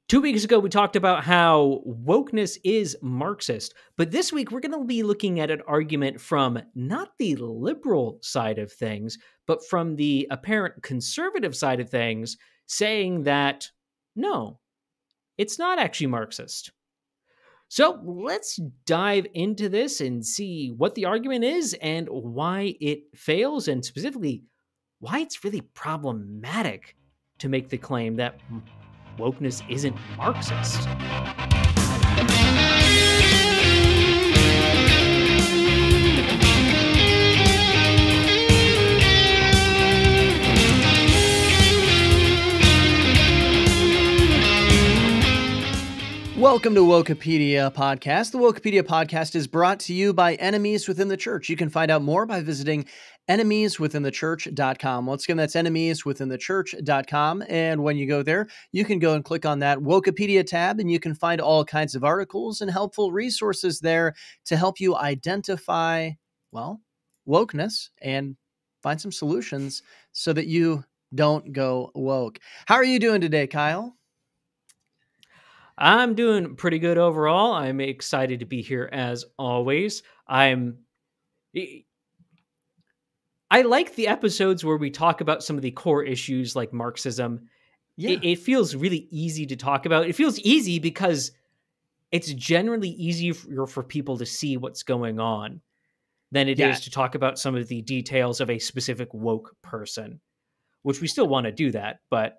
2 weeks ago, we talked about how wokeness is Marxist, but this week we're going to be looking at an argument from not the liberal side of things, but from the apparent conservative side of things, saying that no, it's not actually Marxist. So let's dive into this and see what the argument is and why it fails, and specifically why it's really problematic to make the claim that wokeness isn't Marxist. Welcome to Wokepedia podcast. The Wokepedia podcast is brought to you by Enemies Within the Church. You can find out more by visiting enemieswithinthechurch.com. Once again, that's enemieswithinthechurch.com. And when you go there, you can go and click on that Wokepedia tab, and you can find all kinds of articles and helpful resources there to help you identify, well, wokeness and find some solutions so that you don't go woke. How are you doing today, Kyle? I'm doing pretty good overall. I'm excited to be here as always. I like the episodes where we talk about some of the core issues like Marxism. Yeah. It feels really easy to talk about. It feels easy because it's generally easier for people to see what's going on than it is to talk about some of the details of a specific woke person, which we still want to do that, but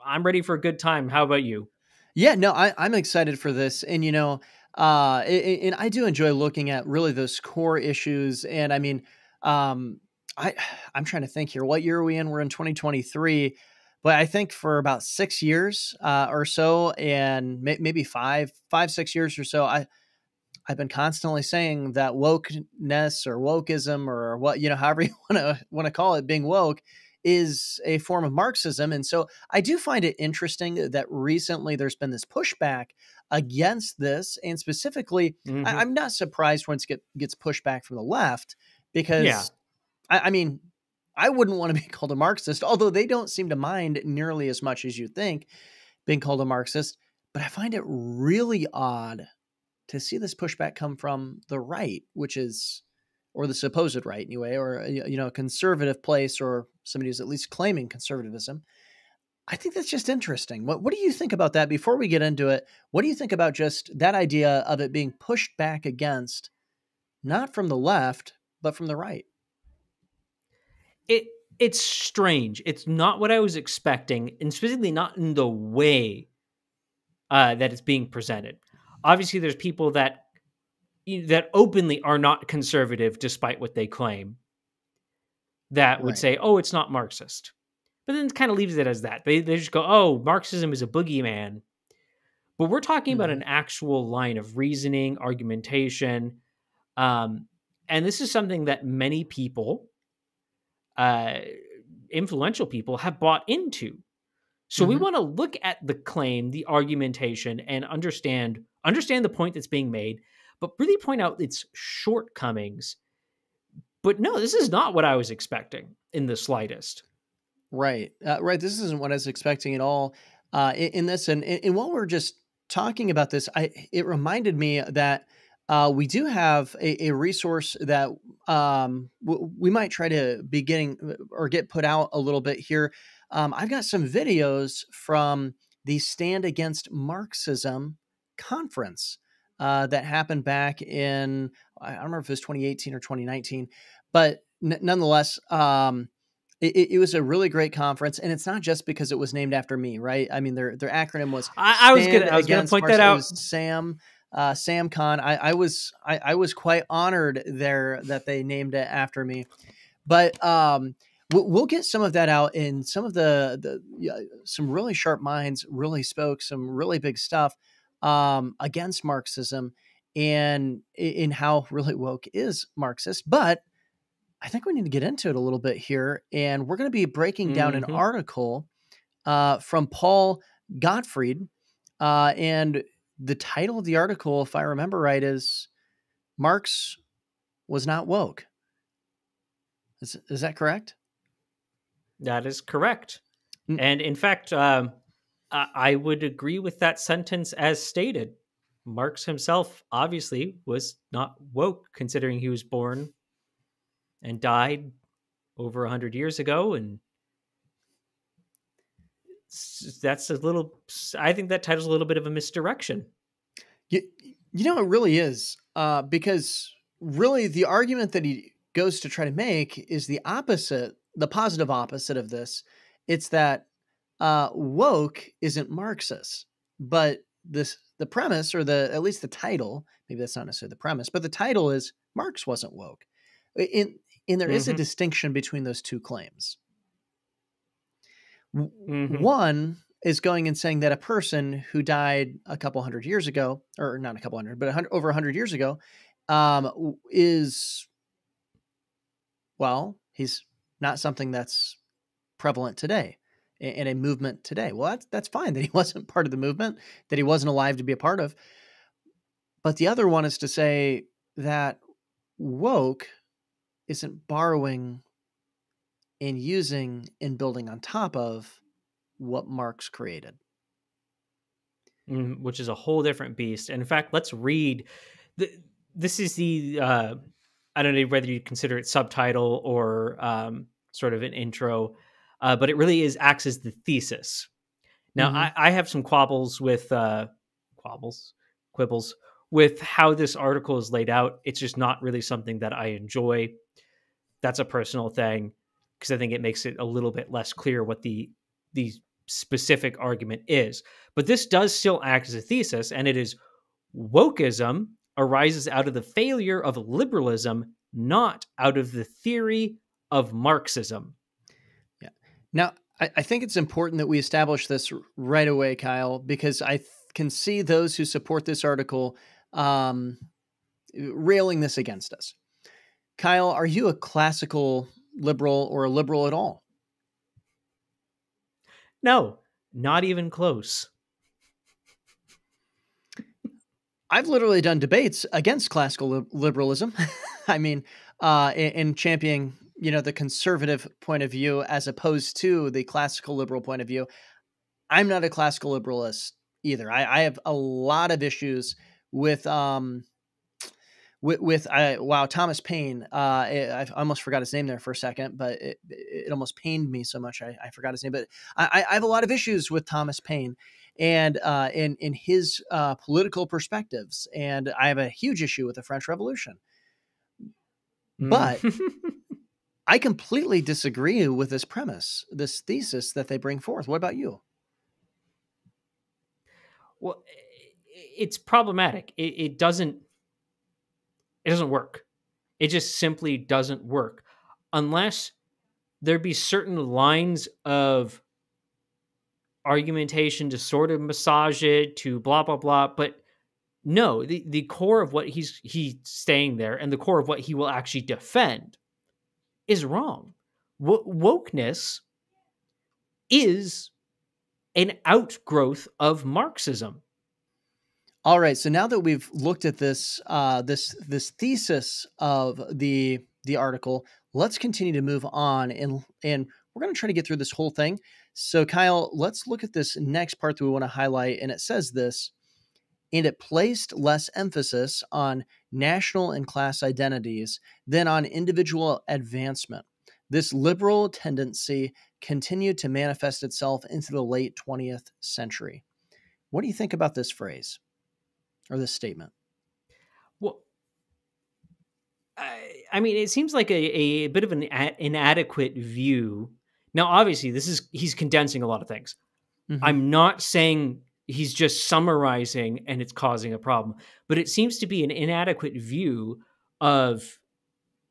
I'm ready for a good time. How about you? Yeah, no, I'm excited for this. And, and I do enjoy looking at really those core issues. And I mean, I'm trying to think here. What year are we in? We're in 2023. But I think for about 6 years or so, and maybe 6 years or so, I've been constantly saying that wokeness or wokeism or what, however you want to call it, being woke is a form of Marxism. And so I do find it interesting that recently there's been this pushback against this. And specifically, I'm not surprised when it gets pushed back from the left, because I mean, I wouldn't want to be called a Marxist, although they don't seem to mind nearly as much as you think being called a Marxist. But I find it really odd to see this pushback come from the right, or the supposed right anyway, or, a conservative place, or somebody who's at least claiming conservatism. I think that's just interesting. What do you think about that? Before we get into it, what do you think about just that idea of it being pushed back against, not from the left, but from the right? It's strange. It's not what I was expecting, and specifically not in the way that it's being presented. Obviously, there's people that openly are not conservative despite what they claim, that would say, oh, it's not Marxist. But then it kind of leaves it as that. They just go, oh, Marxism is a boogeyman. But we're talking about an actual line of reasoning, argumentation. And this is something that many people, influential people, have bought into. So we want to look at the claim, the argumentation, and understand the point that's being made, but really point out its shortcomings. But no, this is not what I was expecting in the slightest. Right. This isn't what I was expecting at all in this. And while we're just talking about this, it reminded me that we do have a resource that we might try to be getting or get put out a little bit here. I've got some videos from the Stand Against Marxism conference that happened back in, I don't remember if it was 2018 or 2019, but nonetheless, it was a really great conference. And it's not just because it was named after me, right? I mean, their acronym was I was going to point that out. Sam Khan. I was quite honored there that they named it after me. But we'll get some of that out, and some of some really sharp minds really spoke some really big stuff against Marxism and in how really woke is Marxist. But I think we need to get into it a little bit here, and we're going to be breaking down an article from Paul Gottfried, and the title of the article, if I remember right, is "Marx Was Not Woke." Is that correct? That is correct. And in fact, I would agree with that sentence as stated. Marx himself obviously was not woke, considering he was born and died over 100 years ago. And that's a little, I think that title's a little bit of a misdirection. You, you know, it really is, because really the argument that he goes to try to make is the opposite, the positive opposite of this. It's that woke isn't Marxist, but the premise, or the at least the title, maybe that's not necessarily the premise, but the title is Marx wasn't woke. In there is a Mm-hmm. distinction between those two claims. Mm-hmm. One is going and saying that a person who died a couple hundred years ago, or not a couple hundred, but over 100 years ago, is, well, he's not something that's prevalent today in a movement today. Well, that's fine that he wasn't part of the movement, that he wasn't alive to be a part of. But the other one is to say that woke isn't borrowing and using and building on top of what Marx created. Which is a whole different beast. And in fact, let's read. This is the I don't know whether you consider it subtitle or sort of an intro, but it really is acts as the thesis. Now, Mm-hmm. I have some quibbles with quibbles with how this article is laid out. It's just not really something that I enjoy. That's a personal thing, because I think it makes it a little bit less clear what the specific argument is. But this does still act as a thesis, and it is: wokeism arises out of the failure of liberalism, not out of the theory of Marxism. Yeah. Now, I think it's important that we establish this right away, Kyle, because I can see those who support this article railing this against us. Kyle, are you a classical liberal or a liberal at all? No, not even close. I've literally done debates against classical liberalism. I mean, in championing, the conservative point of view as opposed to the classical liberal point of view. I'm not a classical liberalist either. I have a lot of issues with Thomas Paine. I almost forgot his name there for a second, but it almost pained me so much I forgot his name. But I have a lot of issues with Thomas Paine and in his political perspectives, and I have a huge issue with the French Revolution. But I completely disagree with this premise, this thesis that they bring forth. What about you? Well, it's problematic. It doesn't work. It just simply doesn't work unless there be certain lines of argumentation to sort of massage it, to blah blah blah. But no, the core of what he's staying there, and the core of what he will actually defend, is wrong. Wokeness is an outgrowth of Marxism. All right. So now that we've looked at this this thesis of the article, let's continue to move on, and we're going to try to get through this whole thing. So Kyle, let's look at this next part that we want to highlight, and it says this: and it placed less emphasis on national and class identities than on individual advancement. This liberal tendency continued to manifest itself into the late 20th century. What do you think about this phrase or this statement? Well, I mean, it seems like a bit of an inadequate view. Now, obviously, he's condensing a lot of things. Mm-hmm. I'm not saying he's just summarizing and it's causing a problem, but it seems to be an inadequate view of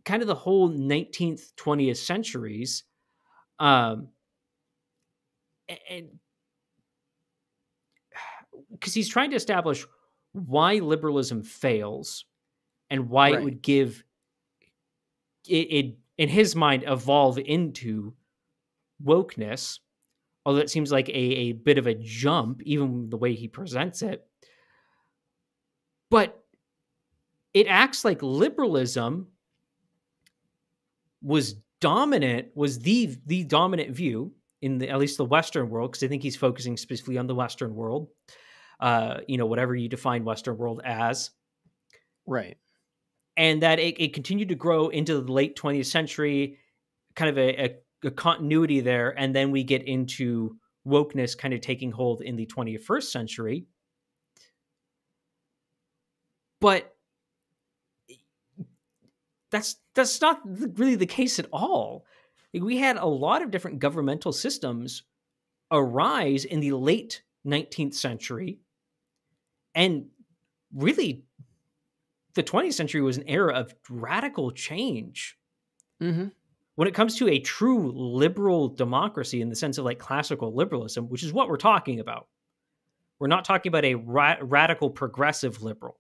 kind of the whole 19th, 20th centuries. And because he's trying to establish why liberalism fails and why it would give it, in his mind, evolve into wokeness. Although it seems like a bit of a jump, even the way he presents it. But it acts like liberalism was dominant, was the dominant view, in the, at least the Western world, because I think he's focusing specifically on the Western world, whatever you define Western world as, Right. and that it continued to grow into the late 20th century, kind of a continuity there, and then we get into wokeness kind of taking hold in the 21st century. But that's not really the case at all. We had a lot of different governmental systems arise in the late 19th century, and really the 20th century was an era of radical change. Mm-hmm. When it comes to a true liberal democracy in the sense of like classical liberalism, which is what we're talking about. We're not talking about a radical progressive liberal.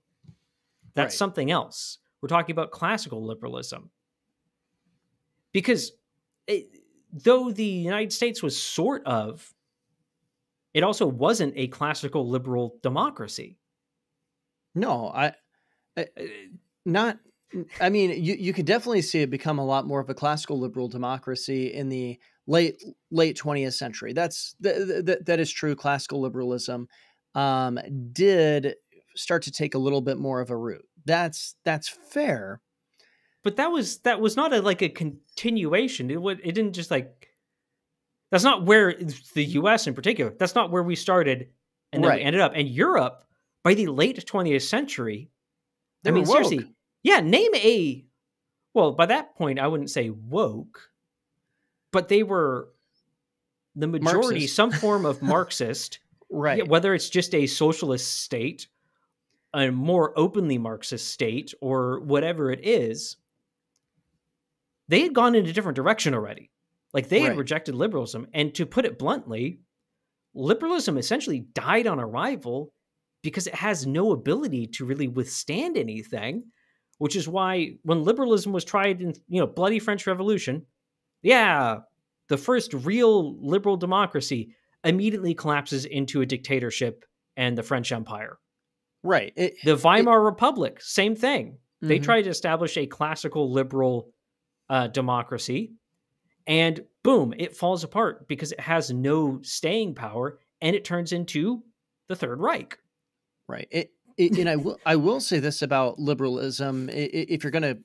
That's something else. We're talking about classical liberalism. Because though the United States was sort of, it also wasn't a classical liberal democracy. No, not. I mean, you could definitely see it become a lot more of a classical liberal democracy in the late 20th century. That is true. Classical liberalism did start to take a little bit more of a root. That's fair. But that was not a continuation. It didn't just like, that's not where the US in particular, that's not where we started and then we ended up. And Europe, by the late 20th century, seriously, yeah, name a, well, by that point, I wouldn't say woke, but they were the majority, Marxist. Some form of Marxist, right? Yeah, whether it's just a socialist state, a more openly Marxist state, or whatever it is, they had gone in a different direction already. Like they had rejected liberalism. And to put it bluntly, liberalism essentially died on arrival because it has no ability to really withstand anything, which is why when liberalism was tried in, bloody French Revolution, the first real liberal democracy immediately collapses into a dictatorship and the French Empire. Right. The Weimar Republic, same thing. Mm-hmm. They tried to establish a classical liberal democracy, and boom, it falls apart because it has no staying power, and it turns into the Third Reich. Right. And I will say this about liberalism: if you're going to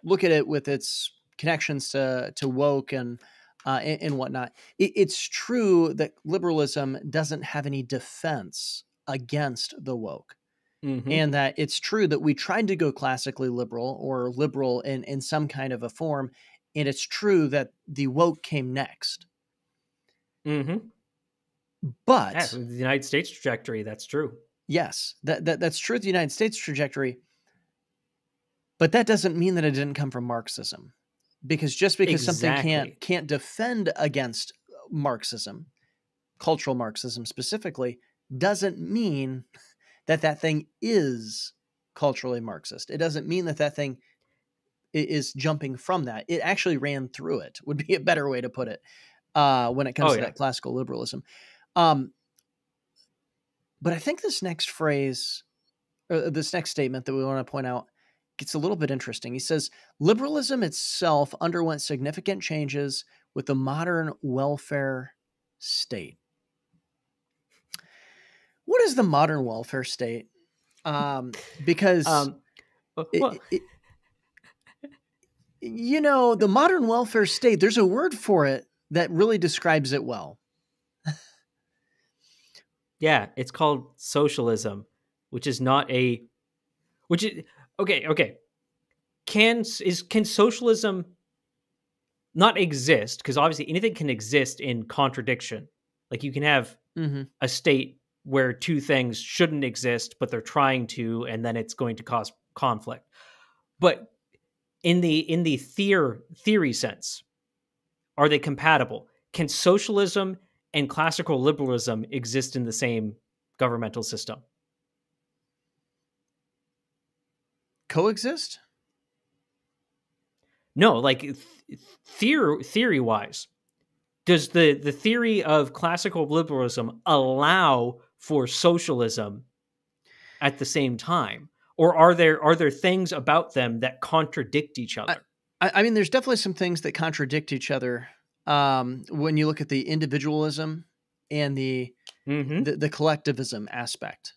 look at it with its connections to woke and whatnot, it's true that liberalism doesn't have any defense against the woke. Mm-hmm. And that it's true that we tried to go classically liberal or liberal in some kind of a form. And it's true that the woke came next. Mm-hmm. But the United States trajectory, that's true. Yes, that's true. The United States trajectory. But that doesn't mean that it didn't come from Marxism. Because just because something can't defend against Marxism, cultural Marxism specifically, doesn't mean that thing is culturally Marxist. It doesn't mean that thing is jumping from that. It actually ran through it, would be a better way to put it, when it comes to that classical liberalism. But I think this next phrase, or this next statement that we want to point out, gets a little bit interesting. He says, liberalism itself underwent significant changes with the modern welfare state. What is the modern welfare state? Because the modern welfare state, there's a word for it that really describes it well. Yeah, it's called socialism, which is not a, which is, okay. Can socialism not exist? Because obviously anything can exist in contradiction. Like you can have a state where two things shouldn't exist, but they're trying to, and then it's going to cause conflict. But in the theory sense, are they compatible? Can socialism and classical liberalism exist in the same governmental system? Coexist? No, like theory-wise. Does the theory of classical liberalism allow for socialism at the same time? Or are there things about them that contradict each other? I mean, there's definitely some things that contradict each other. when you look at the individualism and the collectivism aspect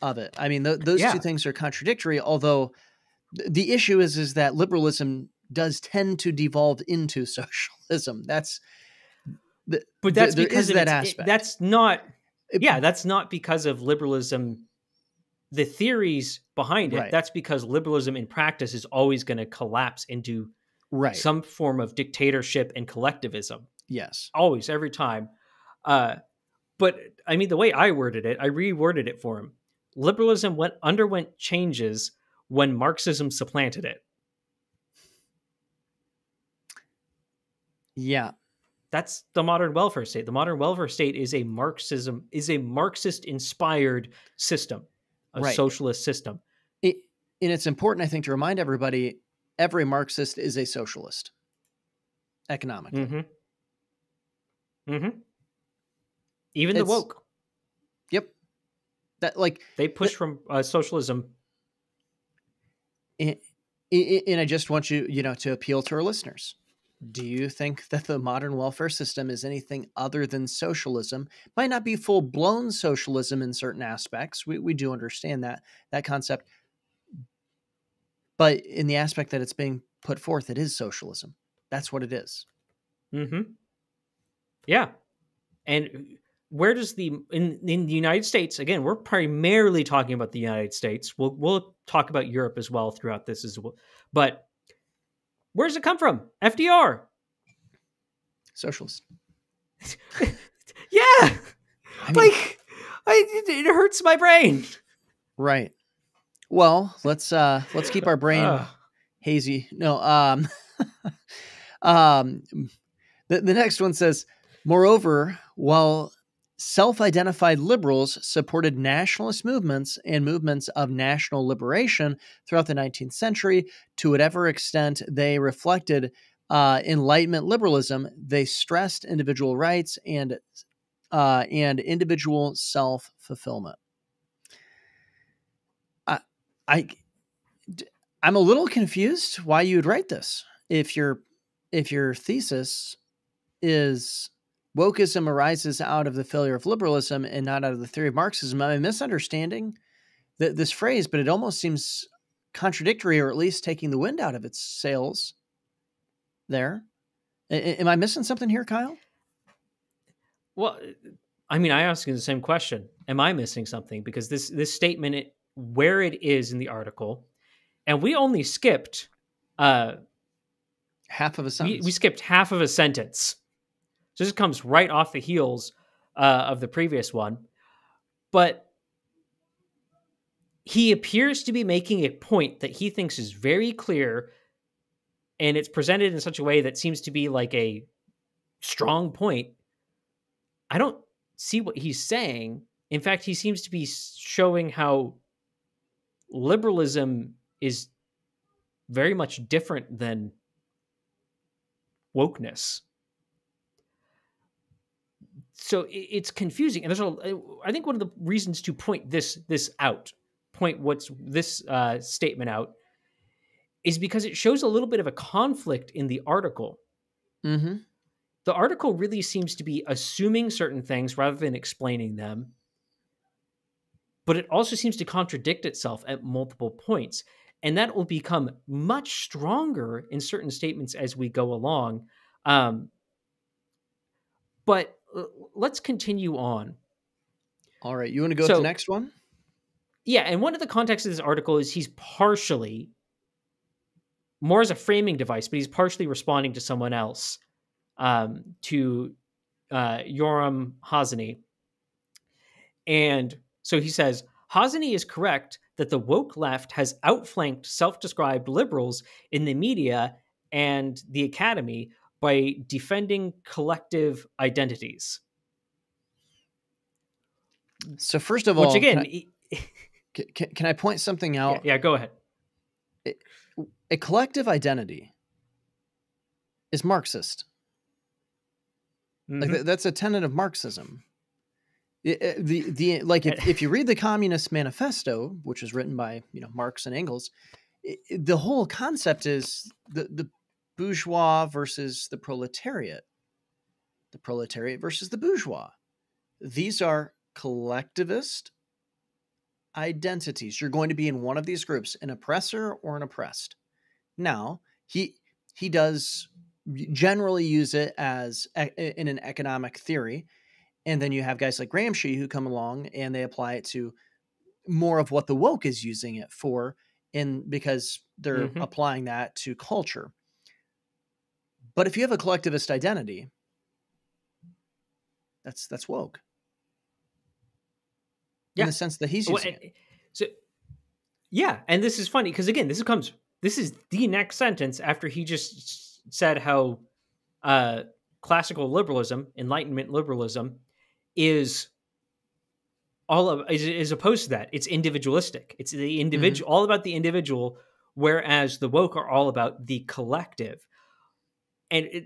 of it. I mean, those two Yeah. things are contradictory, although the issue is that liberalism does tend to devolve into socialism. But that's there because is of that aspect. that's not because of liberalism, the theories behind it. Right. That's because liberalism in practice is always going to collapse into Right. some form of dictatorship and collectivism. Yes. Always, every time. But I mean, the way I worded it, I reworded it for him. Liberalism underwent changes when Marxism supplanted it. Yeah. That's the modern welfare state. The modern welfare state is a Marxist-inspired system, a socialist system. And it's important, I think, to remind everybody, every Marxist is a socialist economically. Even the woke. Yep. That they push from socialism. And I just want you to appeal to our listeners. Do you think that the modern welfare system is anything other than socialism? Might not be full-blown socialism in certain aspects. We do understand that concept. But in the aspect that it's being put forth, it is socialism. That's what it is. Yeah. And where does in the United States, again, we're primarily talking about the United States. We'll talk about Europe as well throughout this as well. But where does it come from? FDR. Socialist. Yeah. It hurts my brain. Right. Well, let's keep our brain hazy. No. The next one says, moreover, while self-identified liberals supported nationalist movements and movements of national liberation throughout the 19th century, to whatever extent they reflected Enlightenment liberalism, they stressed individual rights and individual self-fulfillment. I'm a little confused why you would write this. If your thesis is wokeism arises out of the failure of liberalism and not out of the theory of Marxism, I'm misunderstanding this phrase, but it almost seems contradictory, or at least taking the wind out of its sails there. Am I missing something here, Kyle? Well, I mean, I ask you the same question. Am I missing something? Because this statement, where it is in the article, and we only skipped half of a sentence. We skipped half of a sentence. So this comes right off the heels of the previous one. But he appears to be making a point that he thinks is very clear, and it's presented in such a way that seems to be like a strong point. I don't see what he's saying. In fact, he seems to be showing how liberalism is very much different than wokeness. So it's confusing. And I think one of the reasons to point this statement out, is because it shows a little bit of a conflict in the article. Mm-hmm. The article really seems to be assuming certain things rather than explaining them. But it also seems to contradict itself at multiple points. And that will become much stronger in certain statements as we go along. But let's continue on. All right. You want to go to the next one? Yeah. And one of the contexts of this article is he's partially, more as a framing device, but he's partially responding to someone else, to Yoram Hazany. And so he says, Hazany is correct that the woke left has outflanked self-described liberals in the media and the academy by defending collective identities. So first of all, which again, can I point something out? Yeah, go ahead. A collective identity is Marxist. Mm-hmm. Like that's a tenet of Marxism. If you read the Communist Manifesto, which is written by Marx and Engels, the whole concept is the bourgeois versus the proletariat. the proletariat versus the bourgeois. These are collectivist identities. You're going to be in one of these groups, an oppressor or an oppressed. Now, he does generally use it as in an economic theory. And then you have guys like Gramsci who come along and they apply it to more of what the woke is using it for, because they're applying that to culture. But if you have a collectivist identity, that's woke. In the sense that he's using it. So, yeah, and this is funny because again, this is the next sentence after he just said how classical liberalism, Enlightenment liberalism, is opposed to that. It's individualistic. It's the individual, all about the individual, whereas the woke are all about the collective. And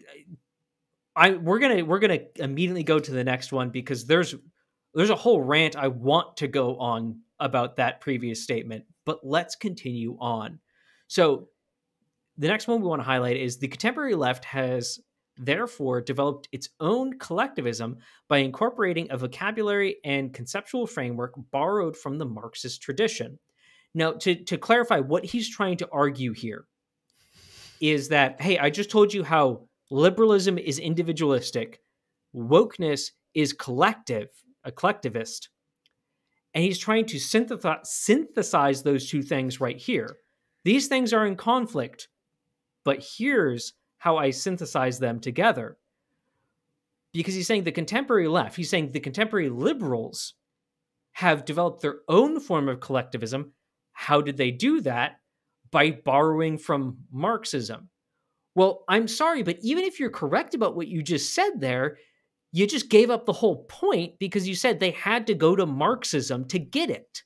we're gonna immediately go to the next one because there's a whole rant I want to go on about that previous statement, but let's continue on. So the next one we want to highlight is the contemporary left has therefore developed its own collectivism by incorporating a vocabulary and conceptual framework borrowed from the Marxist tradition. Now, to clarify what he's trying to argue here is that, hey, I just told you how liberalism is individualistic, wokeness is a collectivist, and he's trying to synthesize those two things right here. These things are in conflict, but here's how I synthesize them together. Because he's saying the contemporary left, he's saying the contemporary liberals have developed their own form of collectivism. How did they do that? By borrowing from Marxism. Well, I'm sorry, but even if you're correct about what you just said there, you just gave up the whole point because you said they had to go to Marxism to get it.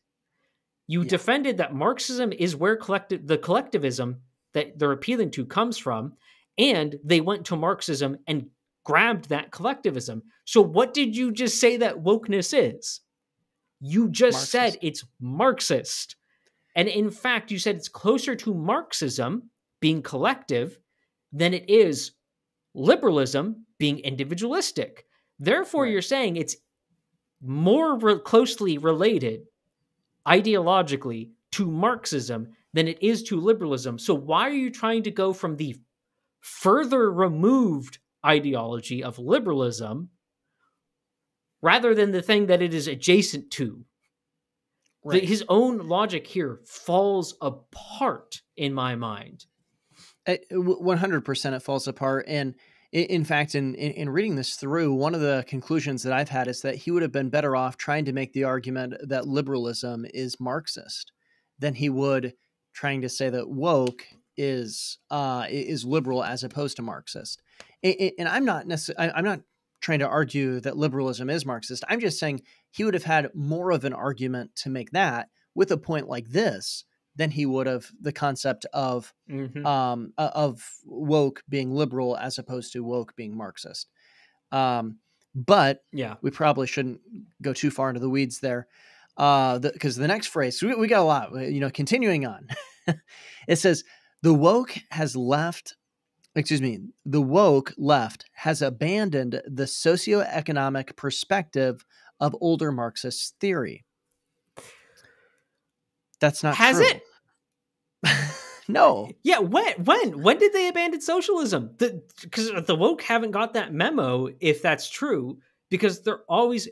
You defended that Marxism is where the collectivism that they're appealing to comes from, and they went to Marxism and grabbed that collectivism. So what did you just say that wokeness is? You just said it's Marxist. And in fact, you said it's closer to Marxism being collective than it is liberalism being individualistic. Therefore, you're saying it's more closely related ideologically to Marxism than it is to liberalism. So why are you trying to go from the further removed ideology of liberalism rather than the thing that it is adjacent to? Right. His own logic here falls apart in my mind. 100% it falls apart. And in fact, in reading this through, one of the conclusions that I've had is that he would have been better off trying to make the argument that liberalism is Marxist than he would trying to say that woke is liberal as opposed to Marxist. And I'm not trying to argue that liberalism is Marxist. I'm just saying he would have had more of an argument to make that with a point like this than he would have the concept of woke being liberal as opposed to woke being Marxist. But we probably shouldn't go too far into the weeds there, because the next phrase, we got a lot, continuing on. It says, the woke left has abandoned the socioeconomic perspective of older Marxist theory. That's not true. Has it? No. Yeah, when did they abandon socialism? Because the woke haven't got that memo, if that's true, because they're always,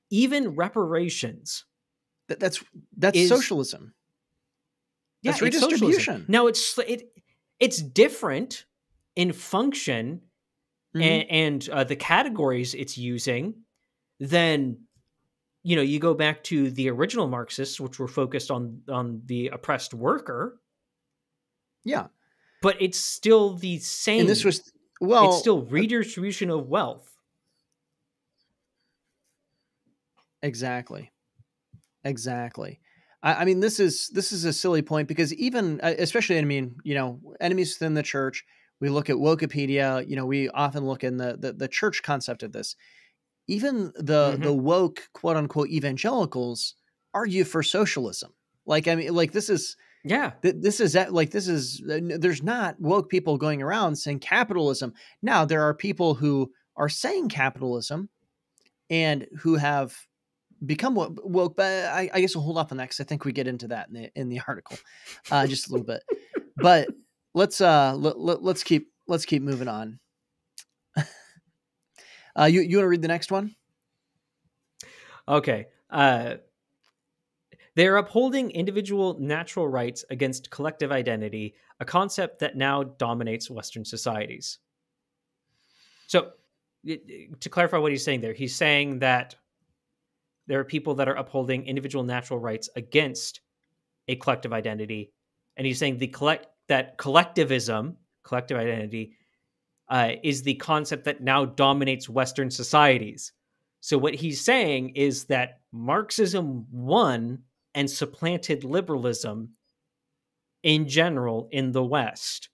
even reparations. That's socialism. Yeah, that's redistribution. Now it's different in function and the categories it's using than, you go back to the original Marxists, which were focused on the oppressed worker. Yeah. But it's still the same. And this was, it's still redistribution of wealth. Exactly. I mean, this is a silly point because even, especially, enemies within the church, we look at Wokepedia, we often look in the church concept of this. Even the woke, quote unquote, evangelicals argue for socialism. There's not woke people going around saying capitalism. Now, there are people who are saying capitalism and who have become woke, but I guess we'll hold off on that because I think we get into that in the article just a little bit. But let's keep moving on. You want to read the next one? Okay. They're upholding individual natural rights against collective identity, a concept that now dominates Western societies. So, to clarify what he's saying there, he's saying that there are people that are upholding individual natural rights against a collective identity, and he's saying that collectivism, collective identity, is the concept that now dominates Western societies. So what he's saying is that Marxism won and supplanted liberalism in general in the West.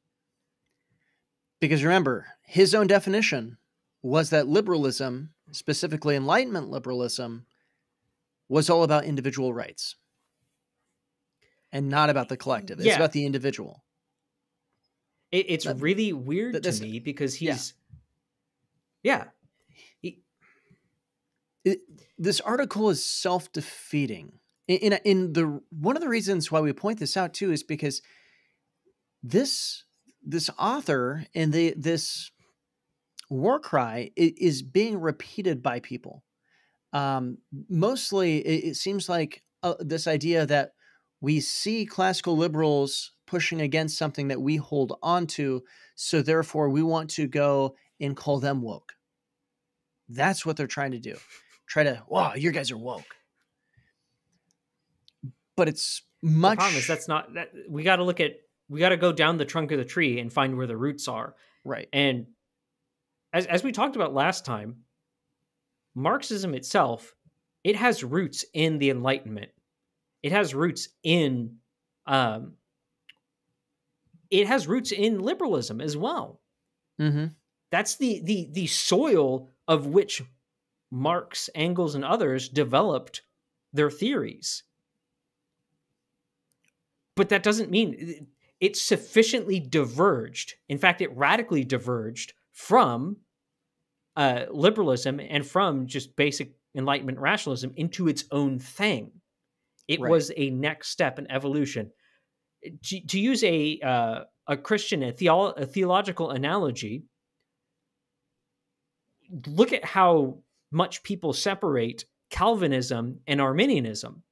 Because remember, his own definition was that liberalism, specifically Enlightenment liberalism, was all about individual rights and not about the collective. It's about the individual. It's really weird to me because he's... This article is self-defeating. One of the reasons why we point this out too is because this author and this war cry is being repeated by people. Mostly, it seems like this idea that we see classical liberals pushing against something that we hold on to, so therefore we want to go and call them woke. That's what they're trying to do. Try to, wow, you guys are woke. But it's much... The problem is that's not... that we got to go down the trunk of the tree and find where the roots are. Right. And as we talked about last time, Marxism itself, it has roots in the Enlightenment. It has roots in liberalism as well. Mm-hmm. That's the soil of which Marx, Engels, and others developed their theories. But that doesn't mean it sufficiently diverged. In fact, it radically diverged from liberalism and from just basic Enlightenment rationalism into its own thing. It was a next step in evolution. To use a Christian, a theological analogy, look at how much people separate Calvinism and Arminianism.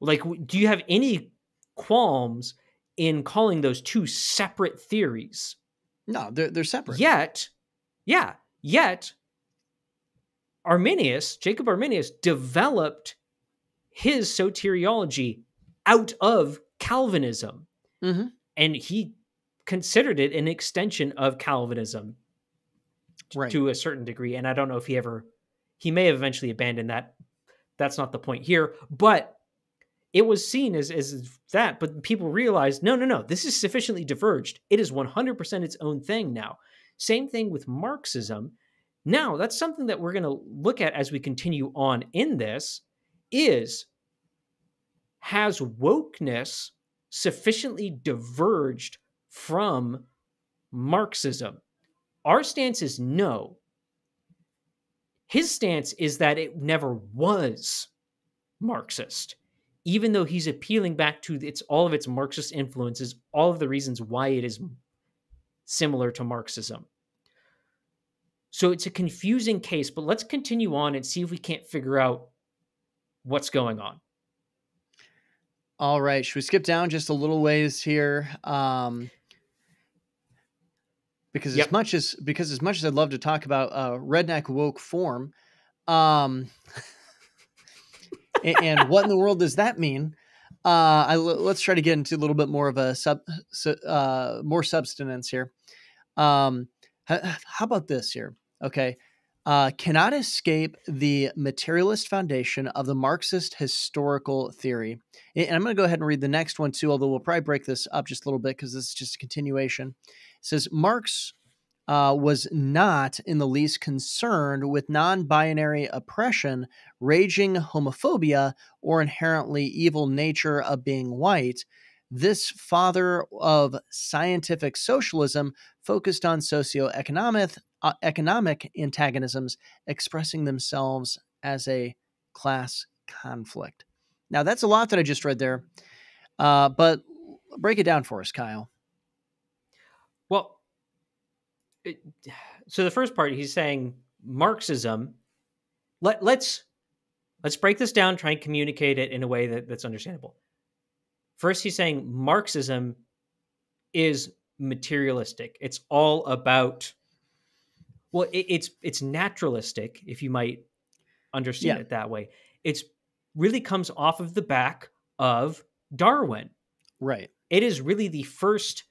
Like, do you have any qualms in calling those two separate theories? No, they're separate. Yet Jacob Arminius developed his soteriology out of Calvinism. Mm-hmm. And he considered it an extension of Calvinism to a certain degree. And I don't know if he may have eventually abandoned that. That's not the point here, but it was seen as that, but people realized, no, this is sufficiently diverged. It is 100% its own thing now. Same thing with Marxism. Now, that's something that we're going to look at as we continue on in this, has wokeness sufficiently diverged from Marxism? Our stance is no. His stance is that it never was Marxist, even though he's appealing back to all of its Marxist influences, all of the reasons why it is similar to Marxism. So it's a confusing case, but let's continue on and see if we can't figure out what's going on. All right. Should we skip down just a little ways here? Because as much as I'd love to talk about redneck woke form, and what in the world does that mean? Let's try to get into a little bit more of a more substance here. How about this here? Okay. Cannot escape the materialist foundation of the Marxist historical theory. And I'm going to go ahead and read the next one too, although we'll probably break this up just a little bit because this is just a continuation. It says, Marx was not in the least concerned with non-binary oppression, raging homophobia, or inherently evil nature of being white. This father of scientific socialism focused on socioeconomic economic antagonisms expressing themselves as a class conflict. Now, that's a lot that I just read there, but break it down for us, Kyle. Well, so the first part, he's saying Marxism. Let's break this down, try and communicate it in a way that's understandable. First, he's saying Marxism is materialistic. It's all about, well, it's naturalistic, if you might understand it that way. It's really comes off of the back of Darwin. Right. It is really the first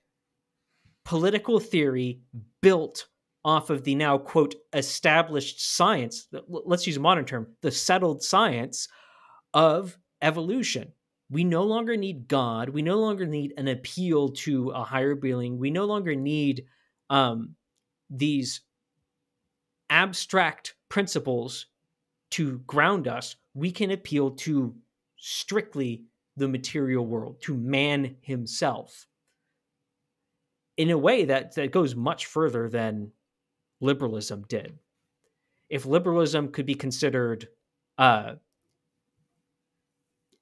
political theory built off of the now, quote, established science, let's use a modern term, the settled science of evolution. We no longer need God. We no longer need an appeal to a higher being. We no longer need these abstract principles to ground us. We can appeal to strictly the material world, to man himself, in a way that goes much further than liberalism did. If liberalism could be considered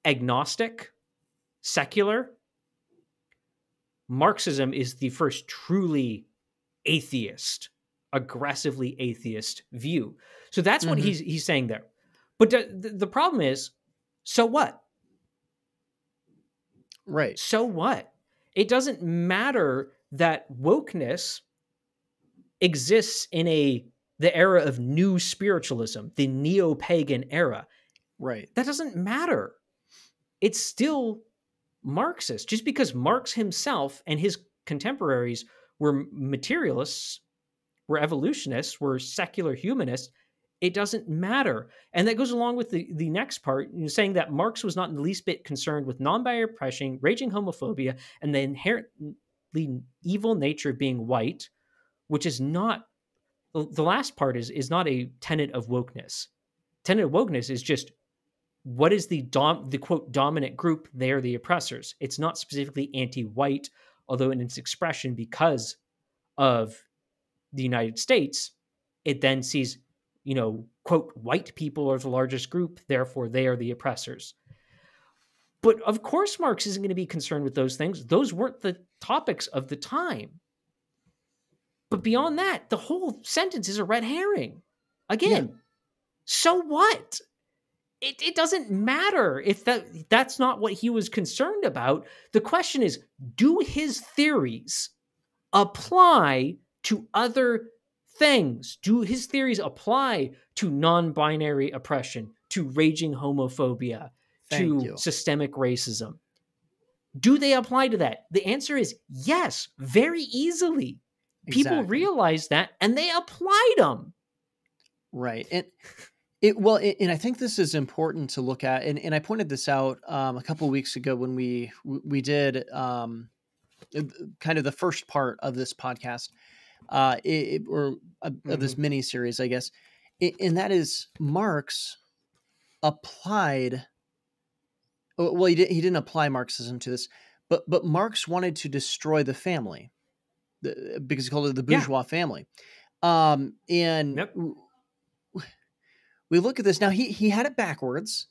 agnostic, secular, Marxism is the first truly atheist, aggressively atheist view. So that's what he's saying there. But the problem is, so what? Right. So what? It doesn't matter that wokeness exists in the era of new spiritualism, the neo-pagan era. Right. That doesn't matter. It's still Marxist. Just because Marx himself and his contemporaries were materialists, were evolutionists, were secular humanists, it doesn't matter. And that goes along with the next part, saying that Marx was not in the least bit concerned with non-binary oppression, raging homophobia, and the inherently evil nature of being white, which is not, the last part is not a tenet of wokeness. Tenet of wokeness is just, what is the quote dominant group? They are the oppressors. It's not specifically anti-white, although in its expression, because of the United States, it then sees, quote, white people are the largest group, therefore they are the oppressors. But of course, Marx isn't going to be concerned with those things. Those weren't the topics of the time. But beyond that, the whole sentence is a red herring. Again, So what? It doesn't matter if that's not what he was concerned about. The question is, do his theories apply to other things? Do his theories apply to non-binary oppression, to raging homophobia, to systemic racism? Do they apply to that? The answer is yes, very easily. People realize that and they applied them. Right. And I think this is important to look at. And I pointed this out a couple of weeks ago when we did kind of the first part of this podcast of this mini series, I guess. And that is Marx applied. Well, he didn't apply Marxism to this, but Marx wanted to destroy the family because he called it the bourgeois family. We look at this now. He had it backwards.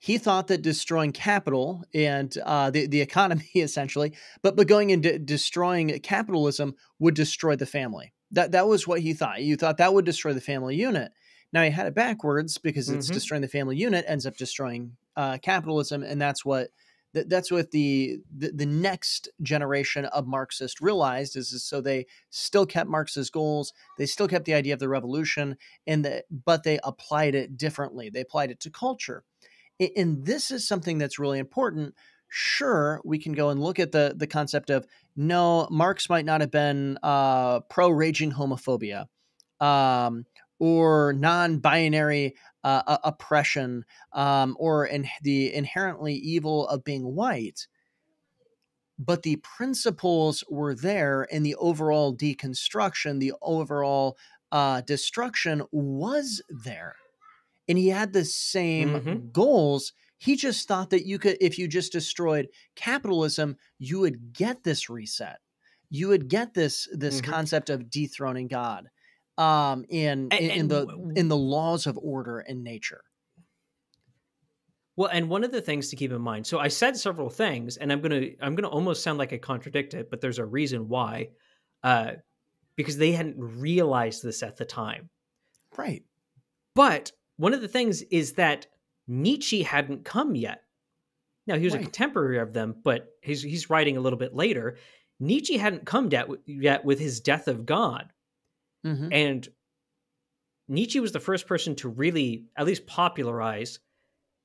He thought that destroying capital and the economy essentially, but going and destroying capitalism would destroy the family. That was what he thought. You thought that would destroy the family unit. Now he had it backwards because it's destroying the family unit ends up destroying capitalism, and that's what the next generation of Marxists realized is so they still kept Marx's goals. They still kept the idea of the revolution, but they applied it differently. They applied it to culture. And this is something that's really important. Sure, we can go and look at the concept of, no, Marx might not have been pro-raging homophobia or non-binary oppression or the inherently evil of being white. But the principles were there, and the overall deconstruction, the overall destruction was there. And he had the same goals. He just thought that you could, if you just destroyed capitalism, you would get this reset. You would get this concept of dethroning God. in the laws of order and nature. Well, and one of the things to keep in mind. So I said several things, and I'm gonna almost sound like I contradict it, but there's a reason why, because they hadn't realized this at the time. Right. But one of the things is that Nietzsche hadn't come yet. Now, he was a contemporary of them, but he's writing a little bit later. Nietzsche hadn't come yet with his Death of God. Mm-hmm. And Nietzsche was the first person to really at least popularize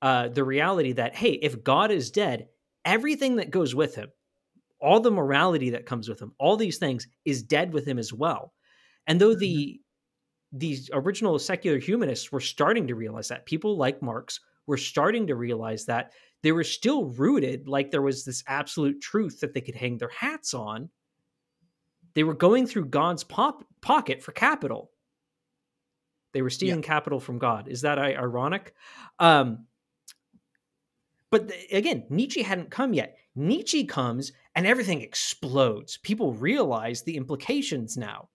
the reality that, hey, if God is dead, everything that goes with him, all the morality that comes with him, all these things is dead with him as well. And though these original secular humanists were starting to realize that, people like Marx were starting to realize that, they were still rooted like there was this absolute truth that they could hang their hats on. They were going through God's pocket for capital. They were stealing capital from God. Is that ironic? But again, Nietzsche hadn't come yet. Nietzsche comes and everything explodes. People realize the implications now.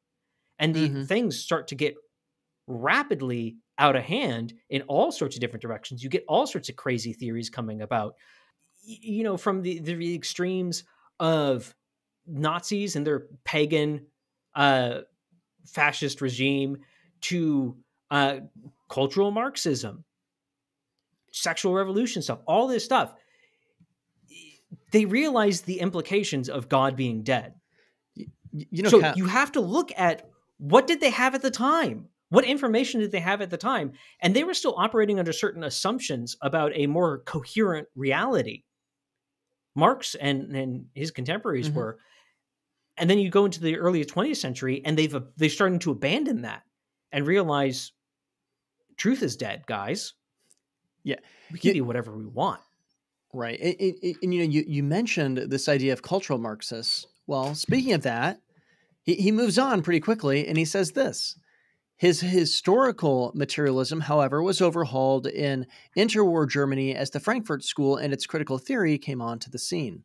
And the things start to get rapidly out of hand in all sorts of different directions. You get all sorts of crazy theories coming about, from the extremes of Nazis and their pagan fascist regime to cultural Marxism, sexual revolution stuff, all this stuff. They realize the implications of God being dead. So you have to look at, what did they have at the time? What information did they have at the time? And they were still operating under certain assumptions about a more coherent reality. Marx and his contemporaries were. And then you go into the early 20th century, and they're starting to abandon that and realize truth is dead, guys. Yeah. We can be whatever we want. Right. And you mentioned this idea of cultural Marxists. Well, speaking of that, he moves on pretty quickly, and he says this: his historical materialism, however, was overhauled in interwar Germany as the Frankfurt School and its critical theory came onto the scene.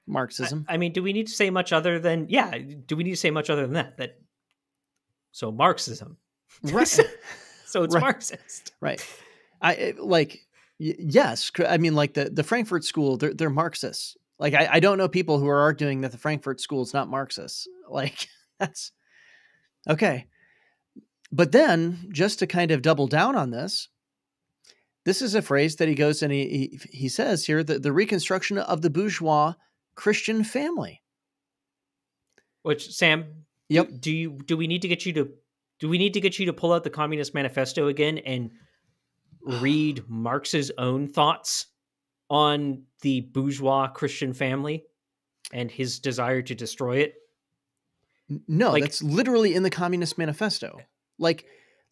Marxism. I mean, do we need to say much other than that? So Marxism. Right. So it's Marxist. Right. Yes. I mean, like the Frankfurt School, they're Marxists. Like, I don't know people who are arguing that the Frankfurt School is not Marxist. Like, that's okay. But then, just to kind of double down on this is a phrase that he goes and he says here, the reconstruction of the bourgeois Christian family. Which, Sam, yep. Do we need to get you to pull out the Communist Manifesto again and read Marx's own thoughts on the bourgeois Christian family and his desire to destroy it? No, that's literally in the Communist Manifesto. Like,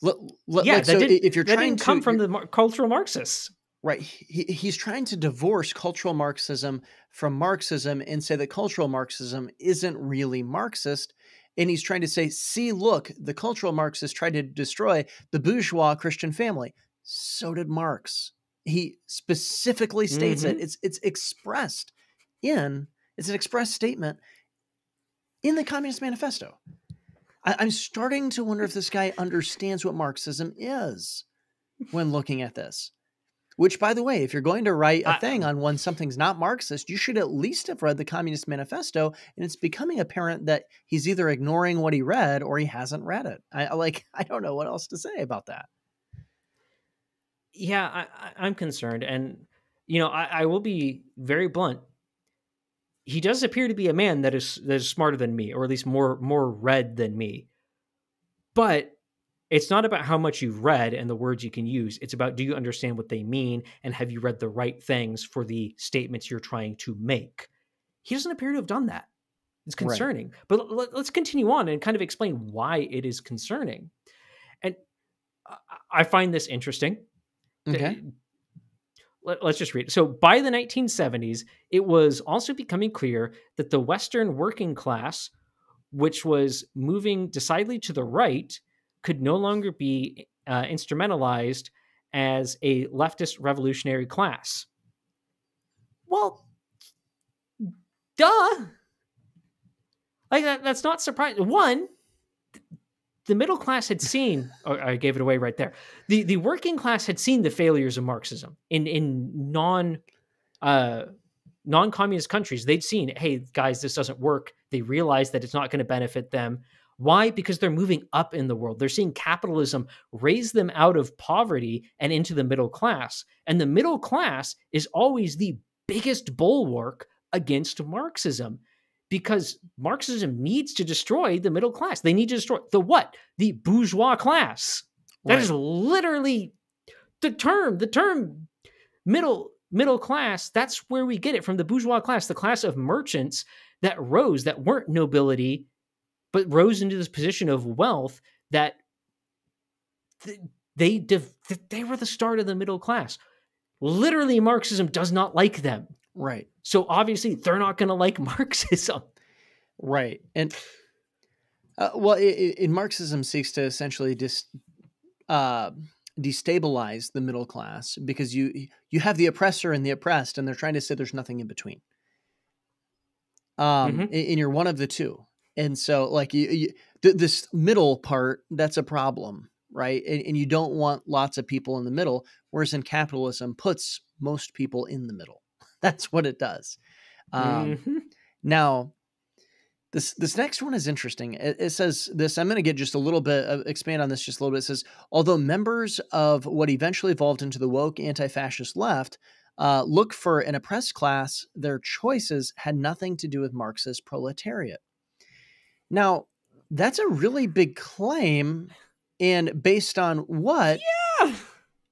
if you're trying to come from the cultural Marxists, right? He's trying to divorce cultural Marxism from Marxism and say that cultural Marxism isn't really Marxist. And he's trying to say, see, look, the cultural Marxists tried to destroy the bourgeois Christian family. So did Marx. He specifically states it. It's expressed it's an express statement in the Communist Manifesto. I'm starting to wonder if this guy understands what Marxism is when looking at this. Which, by the way, if you're going to write a thing on when something's not Marxist, you should at least have read the Communist Manifesto, and it's becoming apparent that he's either ignoring what he read or he hasn't read it. I don't know what else to say about that. Yeah, I'm concerned. And, I will be very blunt. He does appear to be a man that is smarter than me, or at least more read than me. But it's not about how much you've read and the words you can use. It's about, do you understand what they mean, and have you read the right things for the statements you're trying to make? He doesn't appear to have done that. It's concerning. Right. But let's continue on and kind of explain why it is concerning. And I find this interesting. Okay. Let's just read. So by the 1970s, it was also becoming clear that the Western working class, which was moving decidedly to the right, could no longer be instrumentalized as a leftist revolutionary class. Well, duh. Like that's not surprising. One, the middle class had seen, oh, I gave it away right there. The working class had seen the failures of Marxism in non-communist countries. They'd seen, hey, guys, this doesn't work. They realize that it's not going to benefit them. Why? Because they're moving up in the world. They're seeing capitalism raise them out of poverty and into the middle class. And the middle class is always the biggest bulwark against Marxism, because Marxism needs to destroy the middle class. They need to destroy the what? The bourgeois class. That is literally the term. The term middle class, that's where we get it from, the bourgeois class, the class of merchants that rose, that weren't nobility, but rose into this position of wealth, that they were the start of the middle class. Literally, Marxism does not like them. Right. So obviously, they're not going to like Marxism. Right. And in Marxism seeks to essentially destabilize the middle class, because you have the oppressor and the oppressed, and they're trying to say there's nothing in between. And you're one of the two. And so, like, this middle part, that's a problem, right? And you don't want lots of people in the middle, whereas in capitalism puts most people in the middle. That's what it does. Now, this next one is interesting. It says this, I'm going to get just a little bit, expand on this just a little bit. It says, although members of what eventually evolved into the woke anti-fascist left look for an oppressed class, their choices had nothing to do with Marxist proletariat. Now, that's a really big claim, and based on what? Yeah.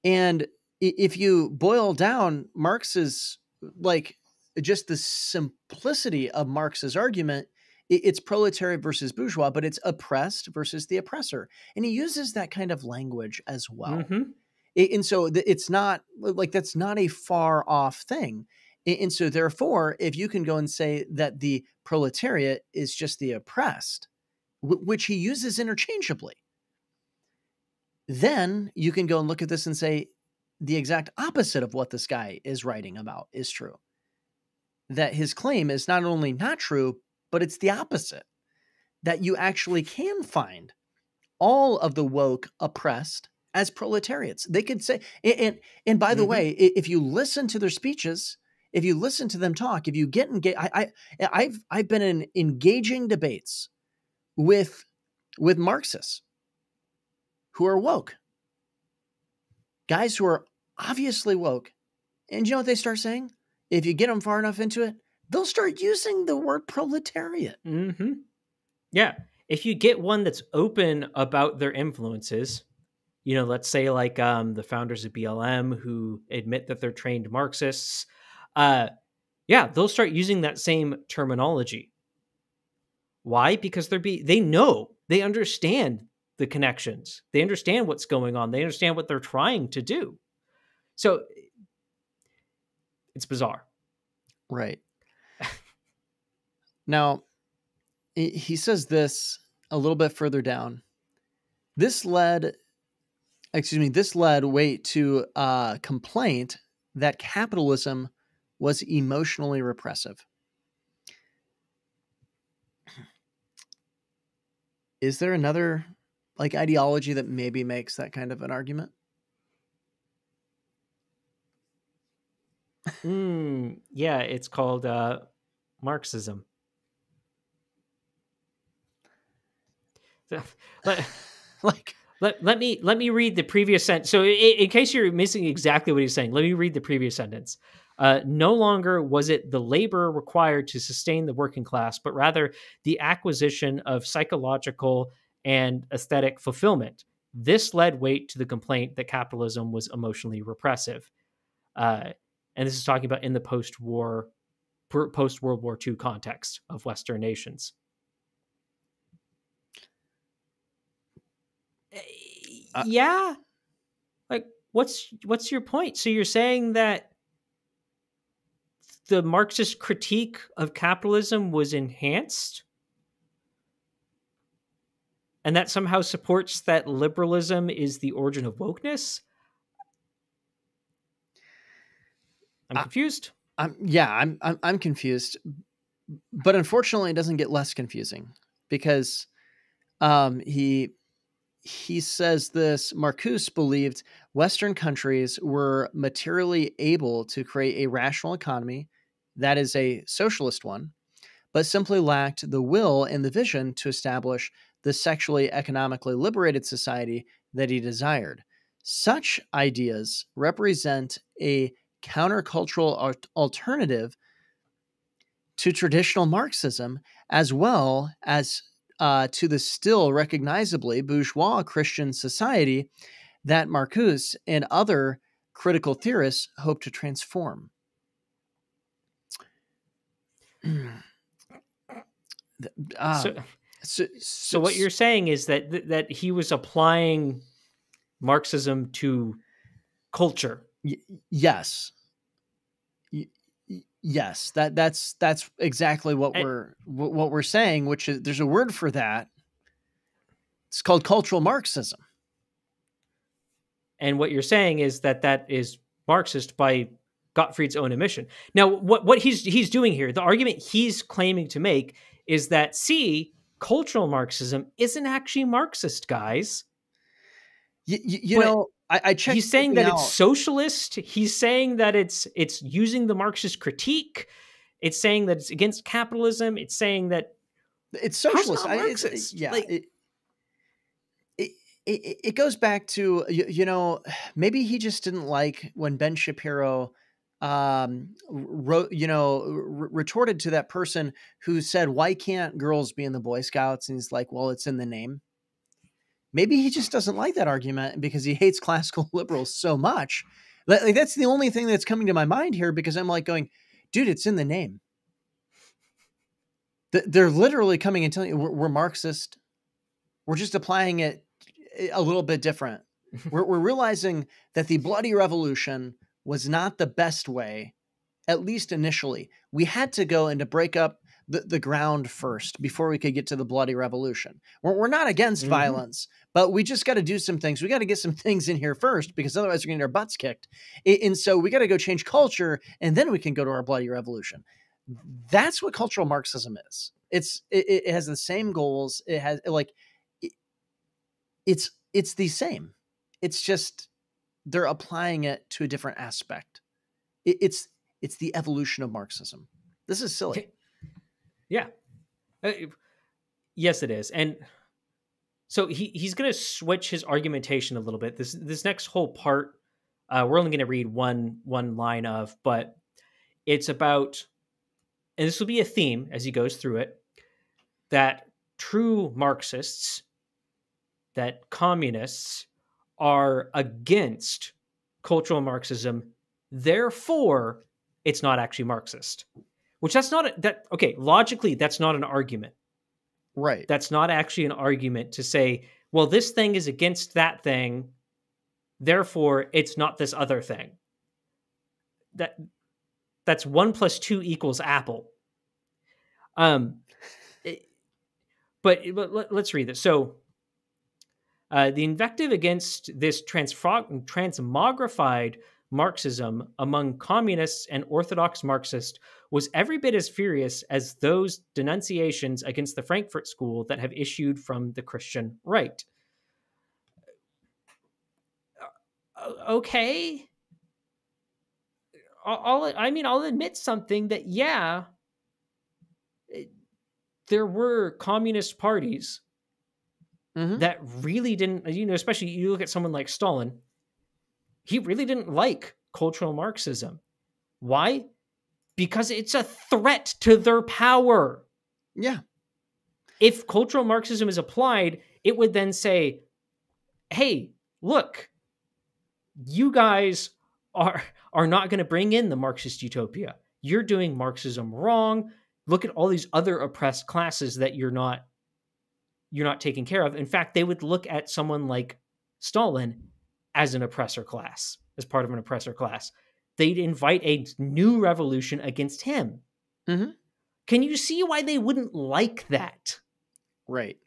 And if you boil down Marx's, like, just the simplicity of Marx's argument, it's proletariat versus bourgeois, but it's oppressed versus the oppressor. And he uses that kind of language as well. And so it's not like, that's not a far off thing. And so therefore, if you can go and say that the proletariat is just the oppressed, which he uses interchangeably, then you can go and look at this and say the exact opposite of what this guy is writing about is true. That his claim is not only not true, but it's the opposite. That you actually can find all of the woke oppressed as proletariats. They could say, and by the way, if you listen to their speeches, if you listen to them talk, if you get engaged, I've been in engaging debates with Marxists who are woke, guys who are obviously woke, and you know what they start saying? If you get them far enough into it, they'll start using the word proletariat. Yeah. If you get one that's open about their influences, you know, let's say like the founders of BLM who admit that they're trained Marxists, yeah, they'll start using that same terminology. Why? Because they know, they understand the connections. They understand what's going on. They understand what they're trying to do. So it's bizarre. Right. Now, he says this a little bit further down. This led Waite to a complaint that capitalism was emotionally repressive. Is there another like ideology that maybe makes that kind of an argument? Yeah, it's called Marxism. Let me read the previous sentence. So in case you're missing exactly what he's saying, let me read the previous sentence. No longer was it the labor required to sustain the working class, but rather the acquisition of psychological and aesthetic fulfillment. This led Waite to the complaint that capitalism was emotionally repressive. And this is talking about in the post-World War II context of Western nations. Yeah. Like, what's your point? So you're saying that the Marxist critique of capitalism was enhanced? And that somehow supports that liberalism is the origin of wokeness? I'm confused. I'm confused. But unfortunately, it doesn't get less confusing because he he says this: Marcuse believed Western countries were materially able to create a rational economy, that is, a socialist one, but simply lacked the will and the vision to establish the sexually economically liberated society that he desired. Such ideas represent a countercultural alternative to traditional Marxism, as well as to the still recognizably bourgeois Christian society that Marcuse and other critical theorists hope to transform. So, So, so what you're saying is that that he was applying Marxism to culture. Yes. Yes, that's exactly what And, we're saying, which is there's a word for that. It's called cultural Marxism. and what you're saying is that that is Marxist by Gottfried's own admission. Now, what he's doing here, the argument he's claiming to make is that cultural Marxism isn't actually Marxist, guys. You know, I checked. He's saying that it's socialist. He's saying that it's using the Marxist critique. It's saying that it's against capitalism. It's saying that it's socialist. Marxist. It goes back to, you know, maybe he just didn't like when Ben Shapiro retorted to that person who said, why can't girls be in the Boy Scouts? And he's like, well, it's in the name. Maybe he just doesn't like that argument because he hates classical liberals so much. Like, that's the only thing that's coming to my mind here, because I'm like going, dude, it's in the name. They're literally coming and telling you we're Marxist. We're just applying it a little bit different. We're realizing that the bloody revolution was not the best way, at least initially. We had to go and to break up the ground first before we could get to the bloody revolution. We're not against violence, but we just got to do some things. We got to get some things in here first, because otherwise we're going to get our butts kicked. And so we got to go change culture, and then we can go to our bloody revolution. That's what cultural Marxism is. It has the same goals. It has it's the same. It's just they're applying it to a different aspect. It's the evolution of Marxism. This is silly. Yeah. Yes, it is. And so he's going to switch his argumentation a little bit. This next whole part, we're only going to read one line of, but it's about, and this will be a theme as he goes through it, that true Marxists, that communists are against cultural Marxism. Therefore, it's not actually Marxist. Which logically, that's not an argument. Right. That's not actually an argument to say, well, this thing is against that thing, therefore it's not this other thing. That's 1 + 2 = apple. But let's read this. So, the invective against this transmogrified Marxism among communists and Orthodox Marxists was every bit as furious as those denunciations against the Frankfurt School that have issued from the Christian right. Okay. I'll admit something that, yeah, there were communist parties that really didn't, especially you look at someone like Stalin, he really didn't like cultural Marxism. Why? Because it's a threat to their power. Yeah. If cultural Marxism is applied, it would then say, hey, look, you guys are not going to bring in the Marxist utopia. You're doing Marxism wrong. Look at all these other oppressed classes that you're not taking care of. In fact, they would look at someone like Stalin as an oppressor class, as part of an oppressor class. They'd invite a new revolution against him. Mm-hmm. Can you see why they wouldn't like that? Right.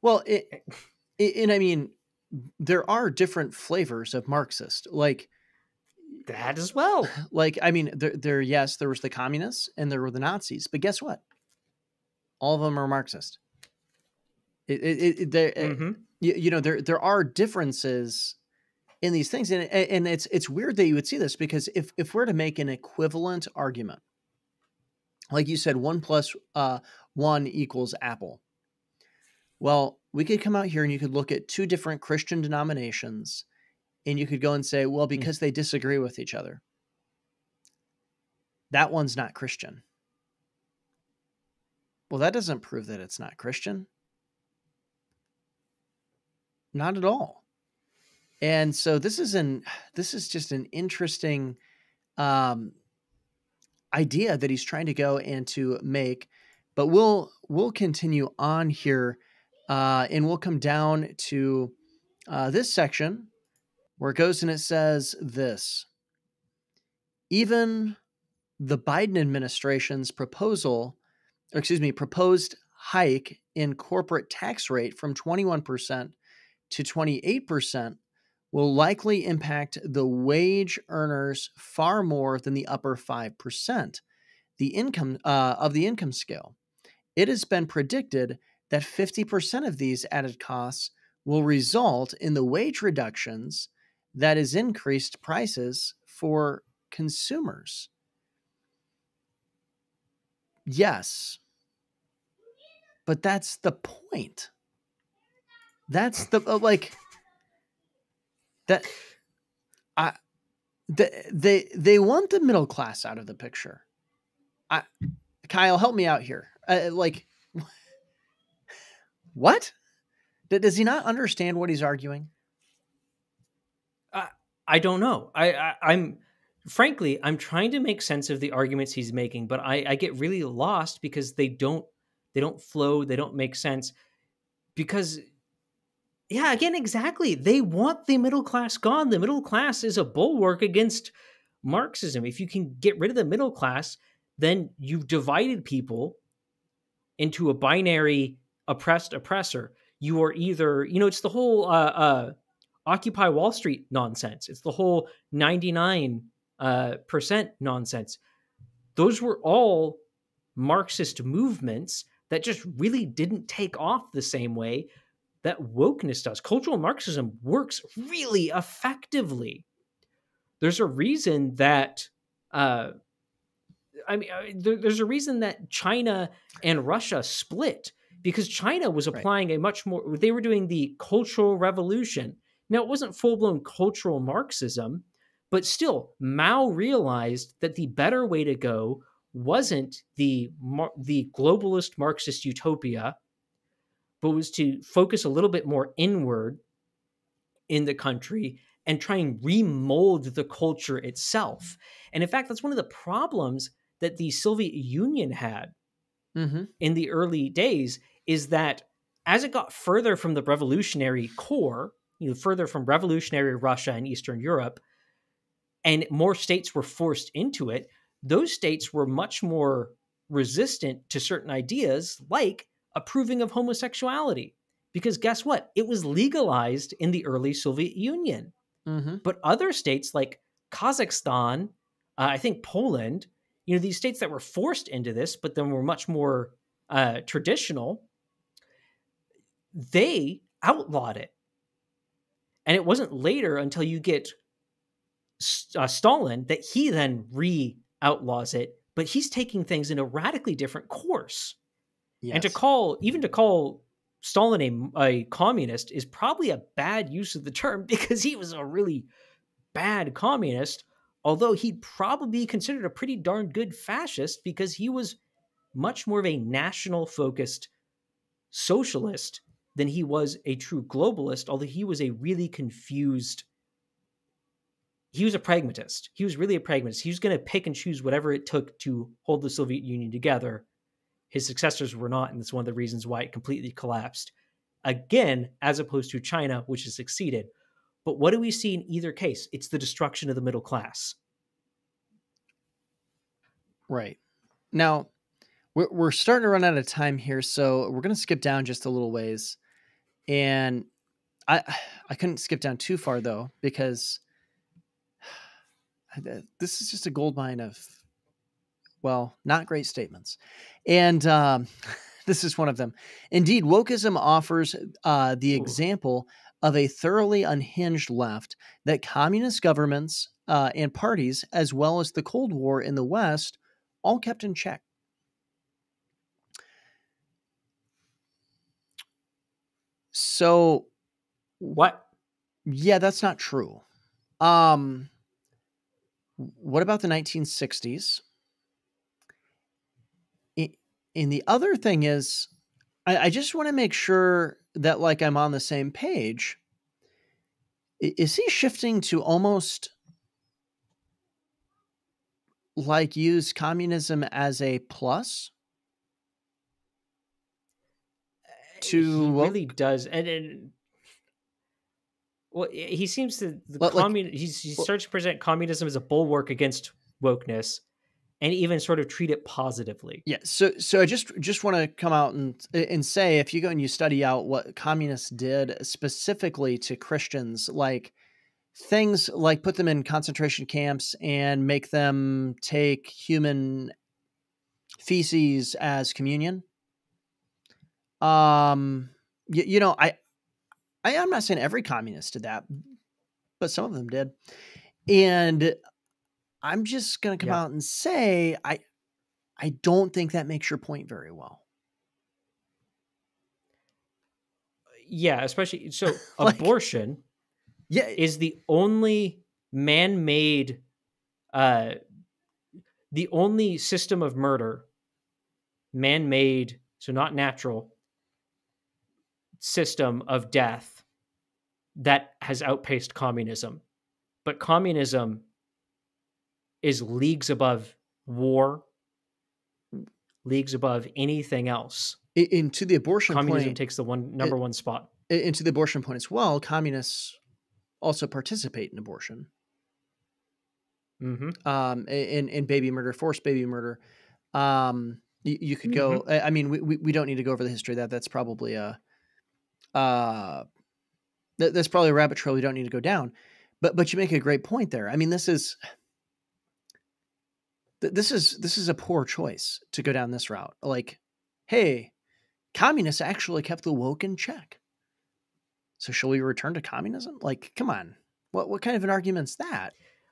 Well, and I mean, there are different flavors of Marxist, like that as well. Like, I mean, there was the communists and there were the Nazis, but guess what? All of them are Marxist. there are differences in these things, and it's weird that you would see this, because if we're to make an equivalent argument, like you said, 1 + 1 = Apple. Well, we could come out here and you could look at two different Christian denominations, and you could go and say, well, because they disagree with each other, that one's not Christian. Well, that doesn't prove that it's not Christian. Not at all. And so this is just an interesting idea that he's trying to go and to make. But we'll continue on here, and we'll come down to this section where it goes and it says this: even the Biden administration's proposed hike in corporate tax rate from 21% to 28% will likely impact the wage earners far more than the upper 5% of the income scale. It has been predicted that 50% of these added costs will result in the wage reductions that is increased prices for consumers. Yes, but that's the point. That's the they want the middle class out of the picture. Kyle, help me out here. What? Does he not understand what he's arguing? I don't know. I'm frankly, I'm trying to make sense of the arguments he's making, but I get really lost because they don't flow, they don't make sense. Because, yeah, again, exactly. They want the middle class gone. The middle class is a bulwark against Marxism. If you can get rid of the middle class, then you've divided people into a binary oppressor. You are either, it's the whole Occupy Wall Street nonsense. It's the whole 99% nonsense. Those were all Marxist movements that just really didn't take off the same way that wokeness does. Cultural Marxism works really effectively. There's a reason that there's a reason that China and Russia split, because China was applying a much more, they were doing the Cultural Revolution. Now, it wasn't full-blown cultural Marxism, but still, Mao realized that the better way to go wasn't the globalist Marxist utopia, but was to focus a little bit more inward in the country and try and remold the culture itself. And in fact, that's one of the problems that the Soviet Union had in the early days, is that as it got further from the revolutionary core, further from revolutionary Russia and Eastern Europe, and more states were forced into it, those states were much more resistant to certain ideas like approving of homosexuality. Because guess what? It was legalized in the early Soviet Union. But other states like Kazakhstan, I think Poland, these states that were forced into this, but then were much more traditional, they outlawed it. And it wasn't later until you get Stalin that he then re-outlaws it, but he's taking things in a radically different course. Yes. And to call Stalin a communist is probably a bad use of the term, because he was a really bad communist, although he'd probably be considered a pretty darn good fascist, because he was much more of a national-focused socialist than he was a true globalist, although he was a really confused... He was a pragmatist. He was really a pragmatist. He was going to pick and choose whatever it took to hold the Soviet Union together. His successors were not, and that's one of the reasons why it completely collapsed. Again, as opposed to China, which has succeeded. But what do we see in either case? It's the destruction of the middle class. Right. Now, we're starting to run out of time here, so we're going to skip down just a little ways. And I couldn't skip down too far, though, because this is just a goldmine of, well, not great statements. And This is one of them. Indeed, wokeism offers the Ooh. example of a thoroughly unhinged left that communist governments and parties, as well as the Cold War in the West, all kept in check. So, What? yeah, that's not true. What about the 1960s? And the other thing is, I just want to make sure that like I'm on the same page. Is he shifting to almost like use communism as a plus He to really woke? does, and well, he seems to Like, he well, starts to present communism as a bulwark against wokeness, and even sort of treat it positively. yeah. So I just want to come out and say, if you go and you study out what communists did specifically to Christians, like things like put them in concentration camps and make them take human feces as communion. You know, I'm not saying every communist did that, but some of them did. And I'm just going to come Yeah, out and say I don't think that makes your point very well. yeah, especially so. Like, Abortion yeah, is the only man-made, uh, the only system of murder, man-made, so not natural system of death that has outpaced communism. But communism is leagues above war, leagues above anything else. into the abortion Communism point, takes the it, number one spot. into the abortion point as well, communists also participate in abortion, Mm-hmm. in baby murder, forced baby murder. You could Mm-hmm. go. I mean, we don't need to go over the history of that. That's probably uh, that's probably a rabbit trail we don't need to go down. But you make a great point there. I mean, this is a poor choice to go down this route. Like, hey, communists actually kept the woke in check. So shall we return to communism? Like, come on. What kind of an argument's that?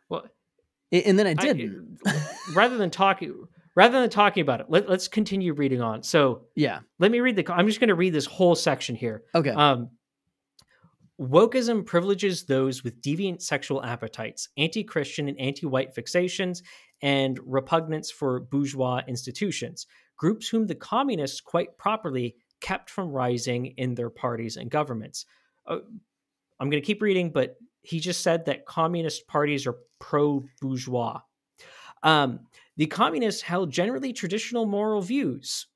Well, And then it I didn't. rather than talking about it, let's continue reading on. So Yeah. let me read I'm just going to read this whole section here. Okay. Wokeism privileges those with deviant sexual appetites, anti-Christian and anti-white fixations, and repugnance for bourgeois institutions, groups whom the communists quite properly kept from rising in their parties and governments. I'm going to keep reading, but he just said that communist parties are pro-bourgeois. The communists held generally traditional moral views.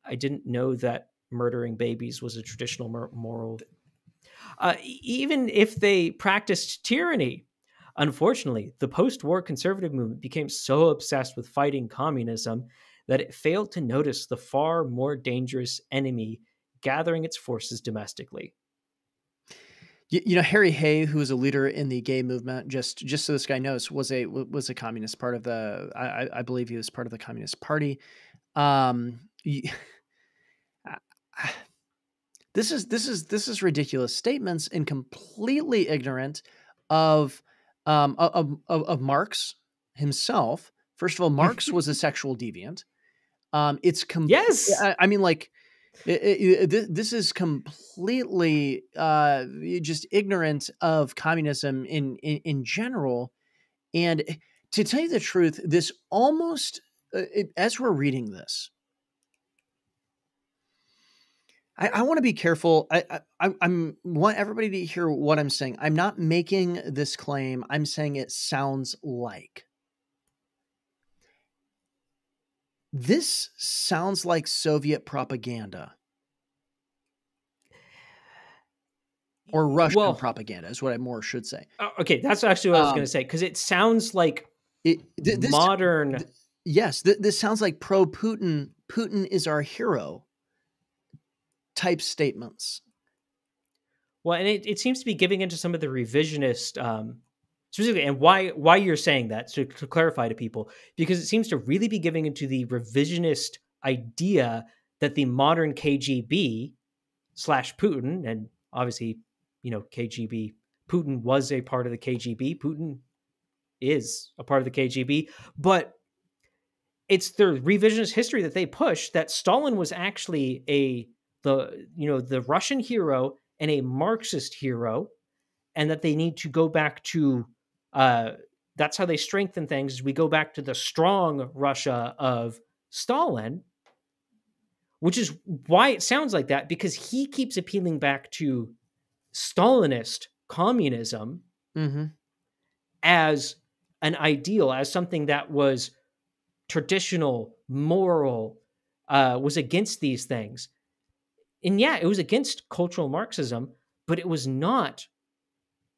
I didn't know that murdering babies was a traditional moral. Even if they practiced tyranny. Unfortunately, the post war conservative movement became so obsessed with fighting communism that it failed to notice the far more dangerous enemy gathering its forces domestically. You know, Harry Hay, who was a leader in the gay movement, just so this guy knows, was a communist, part of the. I believe he was part of the Communist Party. This is ridiculous statements and completely ignorant of Marx himself. First of all, Marx was a sexual deviant. Yes. I mean, like, this is completely just ignorant of communism in general. And to tell you the truth, this almost as we're reading this, I want to be careful. I'm want everybody to hear what I'm saying. I'm not making this claim. I'm saying it sounds like. This sounds like Soviet propaganda or Russian Well, propaganda is what I more should say. okay, that's actually what I was going to say, because it sounds like modern. Yes, this sounds like pro Putin. Putin is our hero type statements. Well, and it seems to be giving into some of the revisionist, specifically, and why you're saying that, so to clarify to people, because it seems to really be giving into the revisionist idea that the modern KGB slash Putin, and obviously, KGB, Putin was a part of the KGB. Putin is a part of the KGB, but it's their revisionist history that they push that Stalin was actually the Russian hero and a Marxist hero, and that they need to go back to that's how they strengthen things. We go back to the strong Russia of Stalin, which is why it sounds like that, because he keeps appealing back to Stalinist communism as an ideal, as something that was traditional, moral, was against these things. And yeah, it was against cultural Marxism, but it was not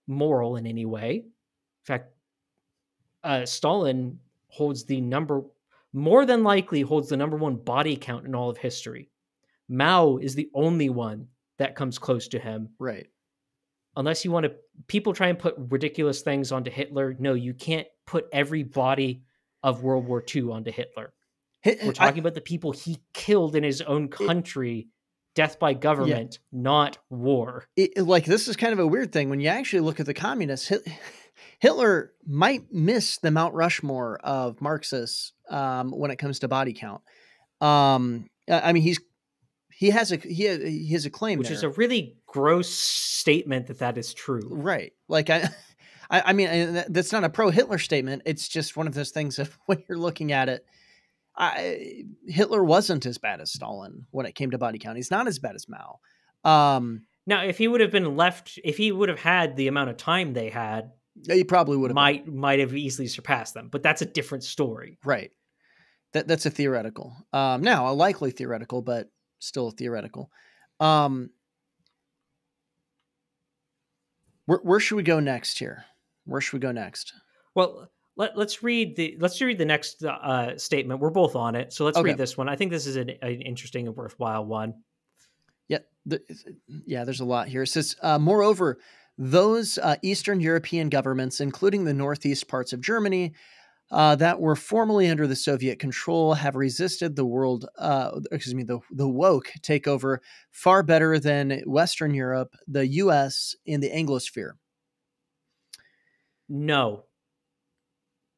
moral in any way. In fact, Stalin more than likely holds the number one body count in all of history. Mao is the only one that comes close to him. Right. Unless you want to, people try and put ridiculous things onto Hitler. No, you can't put every body of World War II onto Hitler. We're talking about the people he killed in his own country, death by government, not war. This is kind of a weird thing. When you actually look at the communists, Hitler might miss the Mount Rushmore of Marxists when it comes to body count. I mean, he has a claim, which is a really gross statement that is true. Right. Like I mean, that's not a pro-Hitler statement. It's just one of those things of when you're looking at it, Hitler wasn't as bad as Stalin when it came to body count. He's not as bad as Mao. Now, if he would have been left, if he would have had the amount of time they had, he probably would have might have easily surpassed them. But that's a different story. Right. That's a theoretical. Now, a likely theoretical, but still theoretical. Where should we go next here? Where should we go next? Well, let's read the next statement. We're both on it, so let's read this one. I think this is an interesting and worthwhile one. Yeah, there's a lot here. It says, moreover, those Eastern European governments, including the northeast parts of Germany, that were formerly under the Soviet control, have resisted the woke takeover far better than Western Europe, the U.S., and the Anglosphere. No.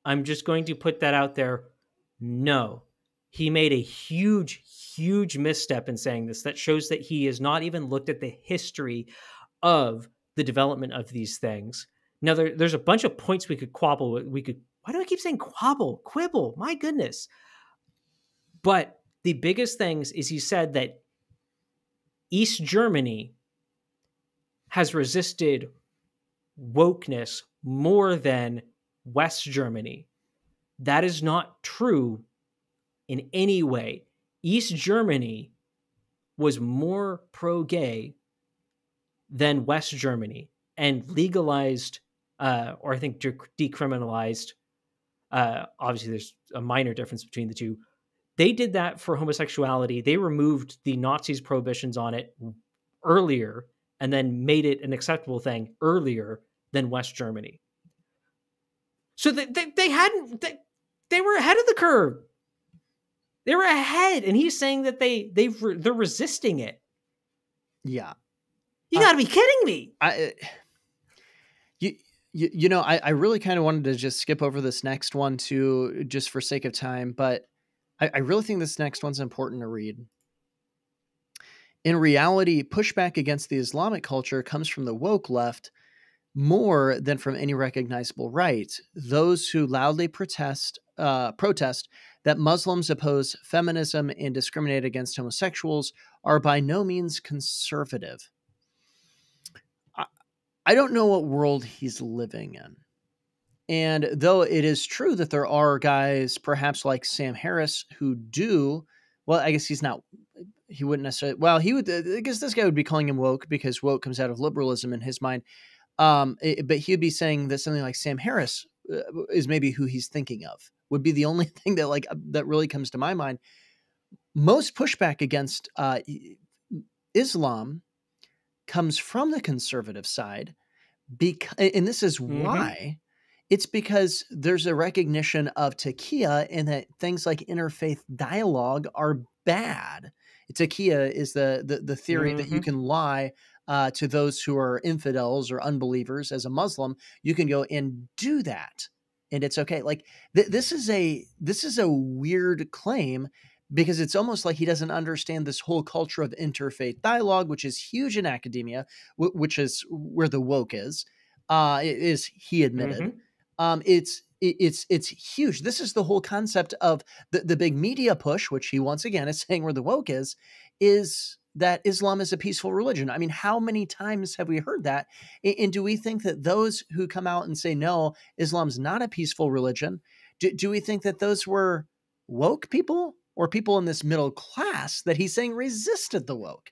I'm just going to put that out there. No. He made a huge, huge misstep in saying this. That shows that he has not even looked at the history of the development of these things. Now, there's a bunch of points we could quibble with. Why do I keep saying quibble? My goodness. But the biggest things is he said that East Germany has resisted wokeness more than West Germany. That is not true in any way. East Germany was more pro-gay than West Germany and legalized, or I think decriminalized. Obviously, there's a minor difference between the two. They did that for homosexuality. They removed the Nazis' prohibitions on it earlier and then made it an acceptable thing earlier than West Germany. So they were ahead of the curve. They were ahead, and he's saying that they're resisting it. Yeah, you got to be kidding me. I really kind of wanted to just skip over this next one too, just for sake of time, but I really think this next one's important to read. In reality, pushback against the Islamic culture comes from the woke left more than from any recognizable right. Those who loudly protest that Muslims oppose feminism and discriminate against homosexuals are by no means conservative. I don't know what world he's living in. And though it is true that there are guys, perhaps like Sam Harris, who do, well, I guess he wouldn't necessarily, well, he would, I guess this guy would be calling him woke because woke comes out of liberalism in his mind. But he'd be saying that something like Sam Harris is maybe who he's thinking of, would be the only thing that really comes to my mind. Most pushback against Islam comes from the conservative side, and this is why. It's because there's a recognition of taqiyya and that things like interfaith dialogue are bad. Taqiyya is the theory that you Mm-hmm. can lie to those who are infidels or unbelievers. As a Muslim, you can go and do that, and it's okay. Like this is a weird claim because it's almost like he doesn't understand this whole culture of interfaith dialogue, which is huge in academia, which is where the woke is. Is he admitted? Mm-hmm. It's huge. This is the whole concept of the big media push, which he once again is saying where the woke is that Islam is a peaceful religion. I mean, how many times have we heard that? And do we think that those who come out and say, no, Islam's not a peaceful religion, do we think that those were woke people or people in this middle class that he's saying resisted the woke?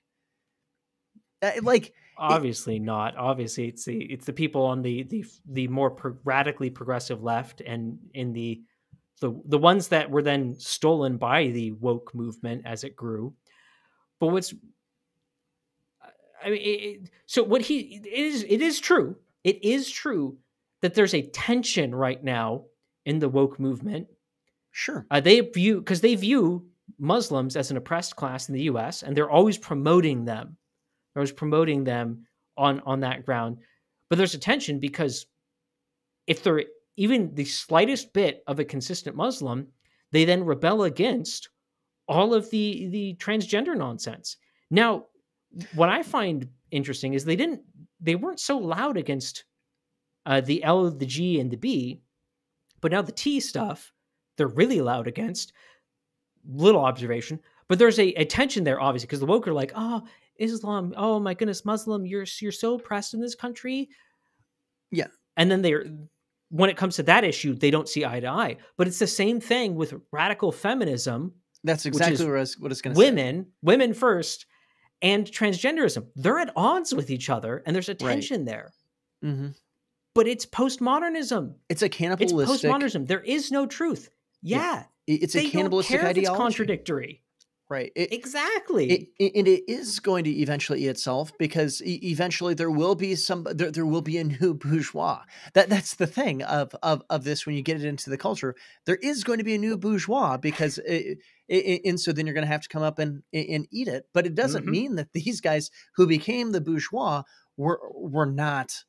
Like, it, Obviously not. Obviously, it's the people on the more radically progressive left, and in the ones that were then stolen by the woke movement as it grew. But what's I mean, so what it is true. It is true that there's a tension right now in the woke movement. sure. They view Muslims as an oppressed class in the U.S. and they're always promoting them. They're always promoting them on that ground. But there's a tension because if they're even the slightest bit of a consistent Muslim, they then rebel against all of the transgender nonsense. Now, what I find interesting is they weren't so loud against the L, the G, and the B, but now the T stuff they're really loud against. Little observation, but there's a tension there, obviously, because the woke are like, oh, Islam, oh my goodness, Muslim, you're so oppressed in this country, Yeah, and then when it comes to that issue, they don't see eye to eye. But it's the same thing with radical feminism, that's which exactly is what I was going to say. women first, and transgenderism. They're at odds with each other, and there's a Right. tension there. Hmm. But it's postmodernism. It's a It's cannibalistic. postmodernism. There is no truth. Yeah, Yeah, it's a they don't cannibalistic care if it's ideology. contradictory. Right. Exactly. And it is going to eventually eat itself because eventually there will be there will be a new bourgeois. That's the thing of this when you get it into the culture. There is going to be a new bourgeois because and so then you're going to have to come up and eat it. But it doesn't Hmm. mean that these guys who became the bourgeois were not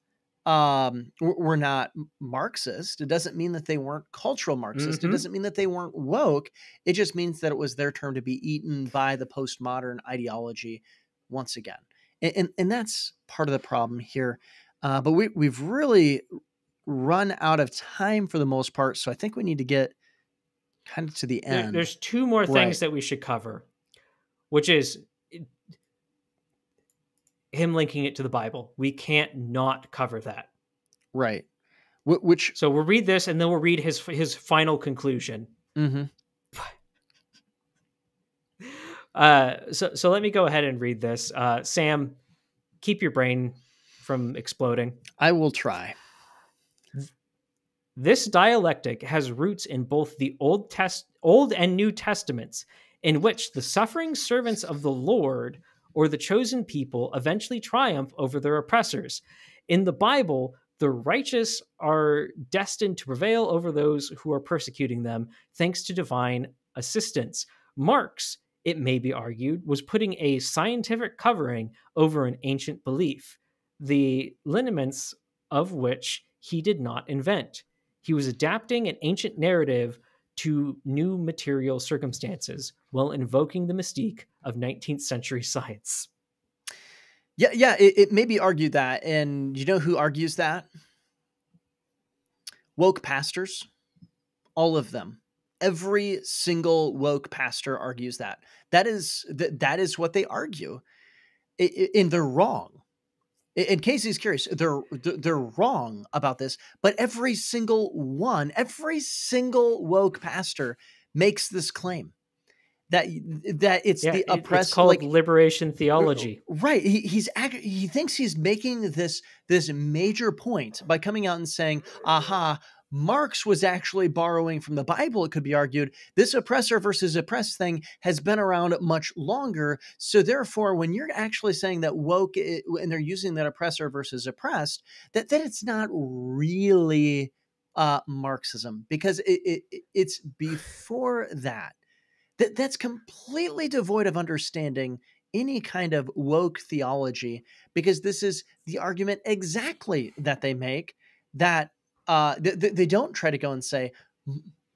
were not Marxist. It doesn't mean that they weren't cultural Marxist. It Hmm. doesn't mean that they weren't woke. It just means that it was their turn to be eaten by the postmodern ideology once again. And that's part of the problem here. But we've really run out of time for the most part. So I think we need to get kind of to the end. There's two more Right. things that we should cover, which is him linking it to the Bible. We can't not cover that. Right. Which, So we'll read this, and then we'll read his final conclusion. mm-hmm. So let me go ahead and read this. Sam, keep your brain from exploding. I will try. This dialectic has roots in both the Old and New Testaments, in which the suffering servants of the Lord or the chosen people eventually triumph over their oppressors. In the Bible, the righteous are destined to prevail over those who are persecuting them, thanks to divine assistance. Marx, it may be argued, was putting a scientific covering over an ancient belief, the lineaments of which he did not invent. He was adapting an ancient narrative to new material circumstances while invoking the mystique of 19th century science. Yeah. It may be argued that, and you know who argues that? Woke pastors. All of them. Every single woke pastor argues that. That is what they argue, and they're wrong. In case he's curious, they're wrong about this. But every single woke pastor makes this claim that it's Yeah, the it's oppressed. called Like, liberation theology. right, he thinks he's making this major point by coming out and saying, aha, Marx was actually borrowing from the Bible. It could be argued this oppressor versus oppressed thing has been around much longer. So therefore, when you're actually saying that woke and they're using that oppressor versus oppressed, that it's not really Marxism, because it's before that. That's completely devoid of understanding any kind of woke theology, because this is the argument exactly that they make, that they don't try to go and say,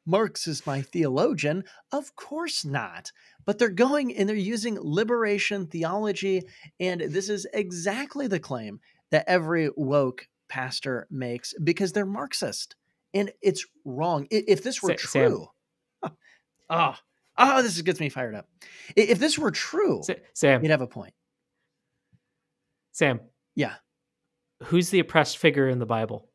Marx is my theologian. Of course not. But they're going and they're using liberation theology. And this is exactly the claim that every woke pastor makes, because they're Marxist. And it's wrong. If this were Sam, true, oh, this gets me fired up. If this were true, Sam, you'd have a point. Sam, Yeah. who's the oppressed figure in the Bible?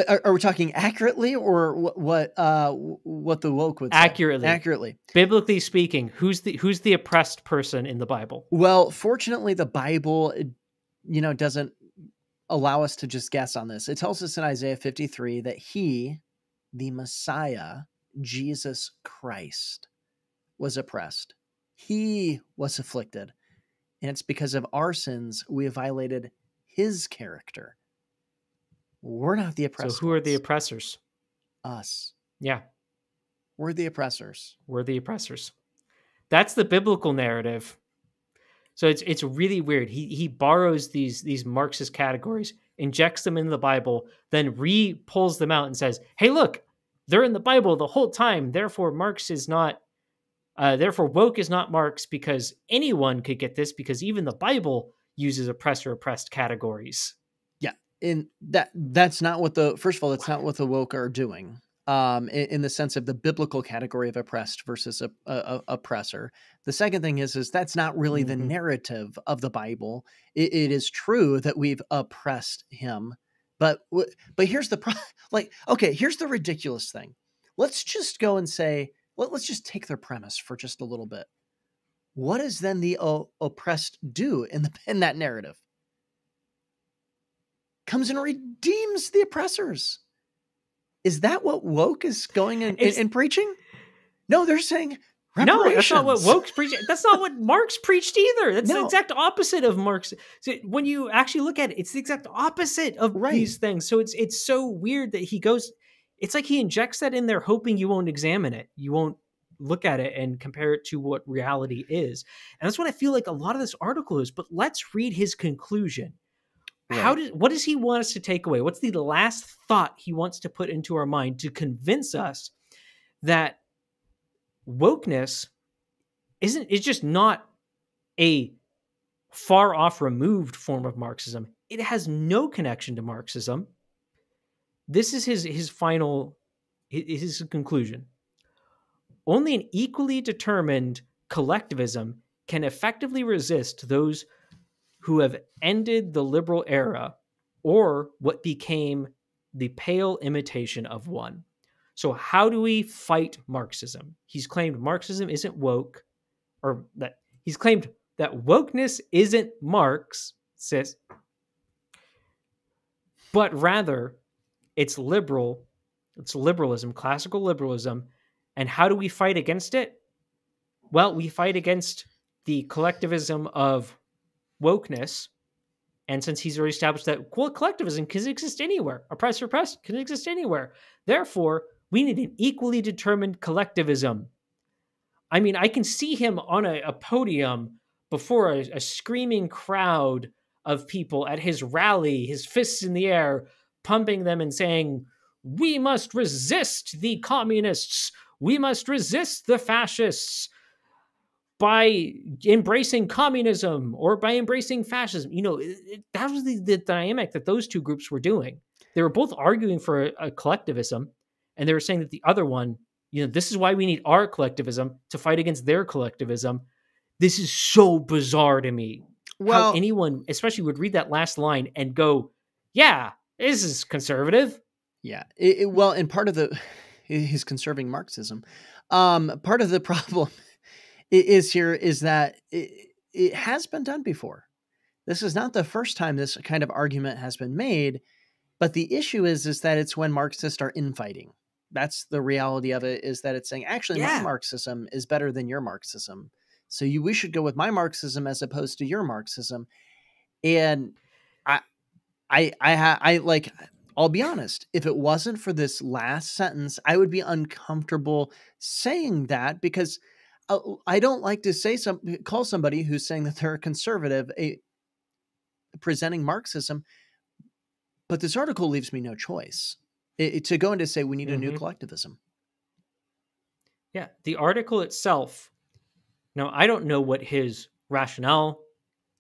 Are we talking accurately, or what the woke would say? Accurately. Biblically speaking, who's the oppressed person in the Bible? Well, fortunately, the Bible, doesn't allow us to just guess on this. It tells us in Isaiah 53 that he, the Messiah, Jesus Christ, was oppressed. He was afflicted. And it's because of our sins we have violated his character. We're not the oppressed. So who are the oppressors? Us. Yeah. We're the oppressors. We're the oppressors. That's the biblical narrative. So it's really weird. He borrows these Marxist categories, injects them into the Bible, then pulls them out and says, hey, look, they're in the Bible the whole time. Therefore, Marx is not, therefore woke is not Marx, because anyone could get this, because even the Bible uses oppressor-oppressed categories. Yeah. And that's not what first of all, that's not what the woke are doing. In the sense of the biblical category of oppressed versus oppressor. The second thing is that's not really the narrative of the Bible. It is true that we've oppressed him, but here's the here's the ridiculous thing. Let's just go and say, let's just take their premise for just a little bit. What does then the oppressed do in that narrative? Comes and redeems the oppressors. Is that what woke is going and preaching? No, they're saying reparations. No, that's not what woke's preaching. That's not what Marx preached either. That's the exact opposite of Marx. So when you actually look at it, it's the exact opposite of these things. So it's so weird that he goes, it's like he injects that in there hoping you won't examine it. You won't look at it and compare it to what reality is. And that's what I feel like a lot of this article is. But let's read his conclusion. Right. What does he want us to take away? What's the last thought he wants to put into our mind to convince us that wokeness is just not a far off removed form of Marxism? It has no connection to Marxism. This is his final conclusion. Only an equally determined collectivism can effectively resist those who have ended the liberal era, or what became the pale imitation of one. So how do we fight Marxism? He's claimed Marxism isn't woke, or that he's claimed that wokeness isn't Marxist, but rather it's liberalism, classical liberalism. And how do we fight against it? Well, we fight against the collectivism of wokeness, and since he's already established that collectivism can exist anywhere, oppressor can exist anywhere, therefore we need an equally determined collectivism. I mean, I can see him on a podium before a screaming crowd of people at his rally, his fists in the air, pumping them and saying, we must resist the communists, we must resist the fascists, by embracing communism or by embracing fascism. That was the dynamic that those two groups were doing. They were both arguing for a collectivism, and they were saying that the other one, this is why we need our collectivism to fight against their collectivism. This is so bizarre to me. How anyone, especially, would read that last line and go, yeah, this is conservative. Yeah. And part of he's conserving Marxism. Part of the problem is that it has been done before. This is not the first time this kind of argument has been made, but the issue is that it's when Marxists are infighting. That's the reality of it, is that it's saying, actually, my Marxism is better than your Marxism. So we should go with my Marxism as opposed to your Marxism. And I I'll be honest, if it wasn't for this last sentence, I would be uncomfortable saying that because I don't like to call somebody who's saying that they're a conservative presenting Marxism, but this article leaves me no choice to go in to say we need a new collectivism. Yeah, the article itself. Now, I don't know what his rationale,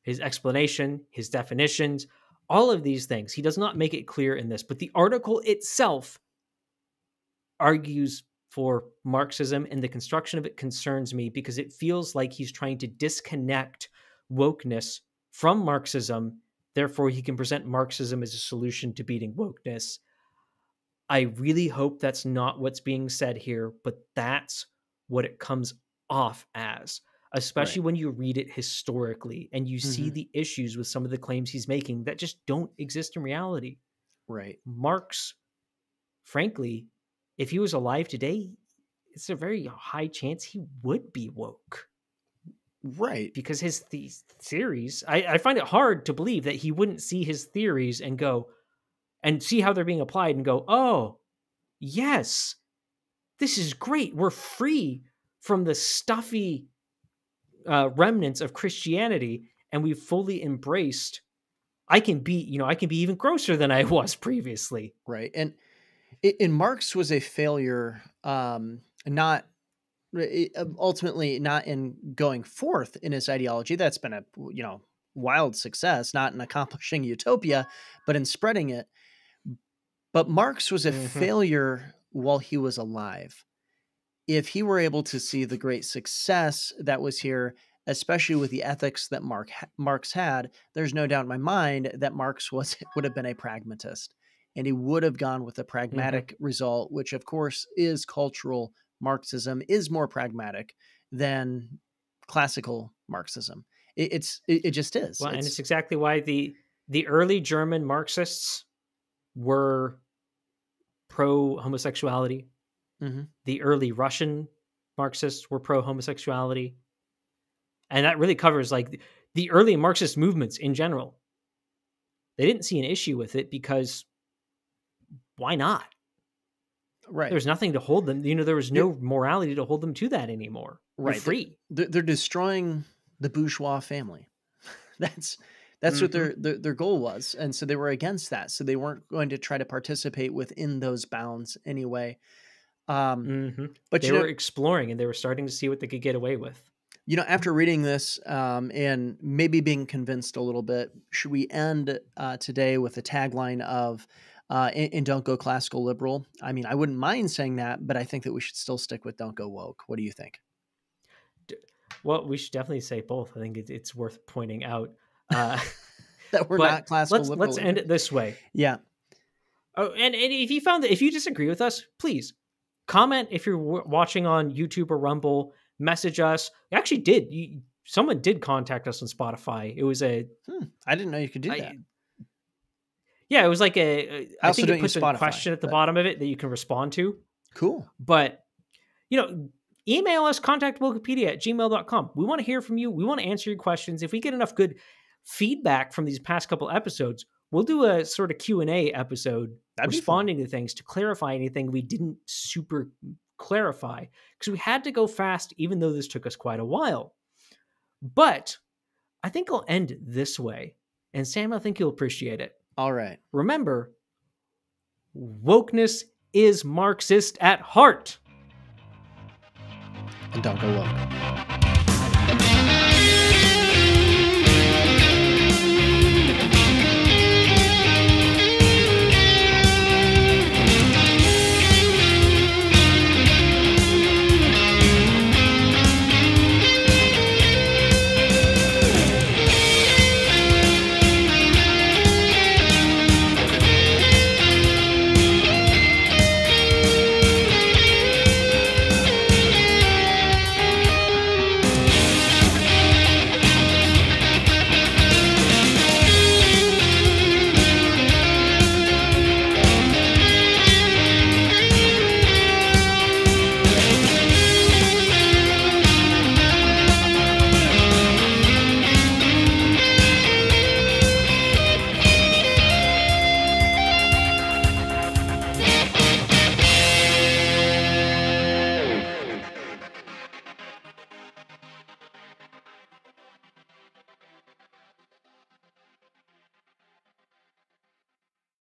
his explanation, his definitions, all of these things. He does not make it clear in this, but the article itself argues for Marxism, and the construction of it concerns me because it feels like he's trying to disconnect wokeness from Marxism. Therefore, he can present Marxism as a solution to beating wokeness. I really hope that's not what's being said here, but that's what it comes off as, especially when you read it historically and you see the issues with some of the claims he's making that just don't exist in reality. Right. Marx, frankly, if he was alive today, it's a very high chance he would be woke. Right. Because his theories, I find it hard to believe that he wouldn't see his theories and go, and see how they're being applied and go, oh, yes, this is great. We're free from the stuffy remnants of Christianity, and we've fully embraced. I can be even grosser than I was previously. Right. And Marx was a failure, ultimately not in going forth in his ideology. That's been a wild success, not in accomplishing utopia, but in spreading it. But Marx was a failure while he was alive. If he were able to see the great success that was here, especially with the ethics that Marx had, there's no doubt in my mind that Marx would have been a pragmatist, and he would have gone with a pragmatic result, which of course is cultural Marxism, is more pragmatic than classical Marxism. It just is. Well, and it's exactly why the early German Marxists were pro-homosexuality. The early Russian Marxists were pro-homosexuality. And that really covers like the early Marxist movements in general. They didn't see an issue with it because why not? Right. There's nothing to hold them. There was no morality to hold them to that anymore. Right. They're free. They're destroying the bourgeois family. That's what their goal was. And so they were against that. So they weren't going to try to participate within those bounds anyway. But they were exploring, and they were starting to see what they could get away with. After reading this and maybe being convinced a little bit, should we end today with a tagline of and don't go classical liberal? I mean, I wouldn't mind saying that, but I think that we should still stick with don't go woke. What do you think? Well, we should definitely say both. I think it's worth pointing out that we're not classical liberal. Let's end it this way. Yeah. Oh, and if you disagree with us, please comment. If you're watching on YouTube or Rumble, message us. You actually did. Someone did contact us on Spotify. It was I didn't know you could do that. Yeah, it was like I think it puts a question at the bottom of it that you can respond to. Cool. But, email us, contactwokepedia@gmail.com. We want to hear from you. We want to answer your questions. If we get enough good feedback from these past couple episodes, we'll do a sort of Q&A episode responding to things to clarify anything we didn't super clarify, because we had to go fast, even though this took us quite a while. But I think I'll end this way. And Sam, I think you'll appreciate it. All right. Remember, wokeness is Marxist at heart. And don't go woke.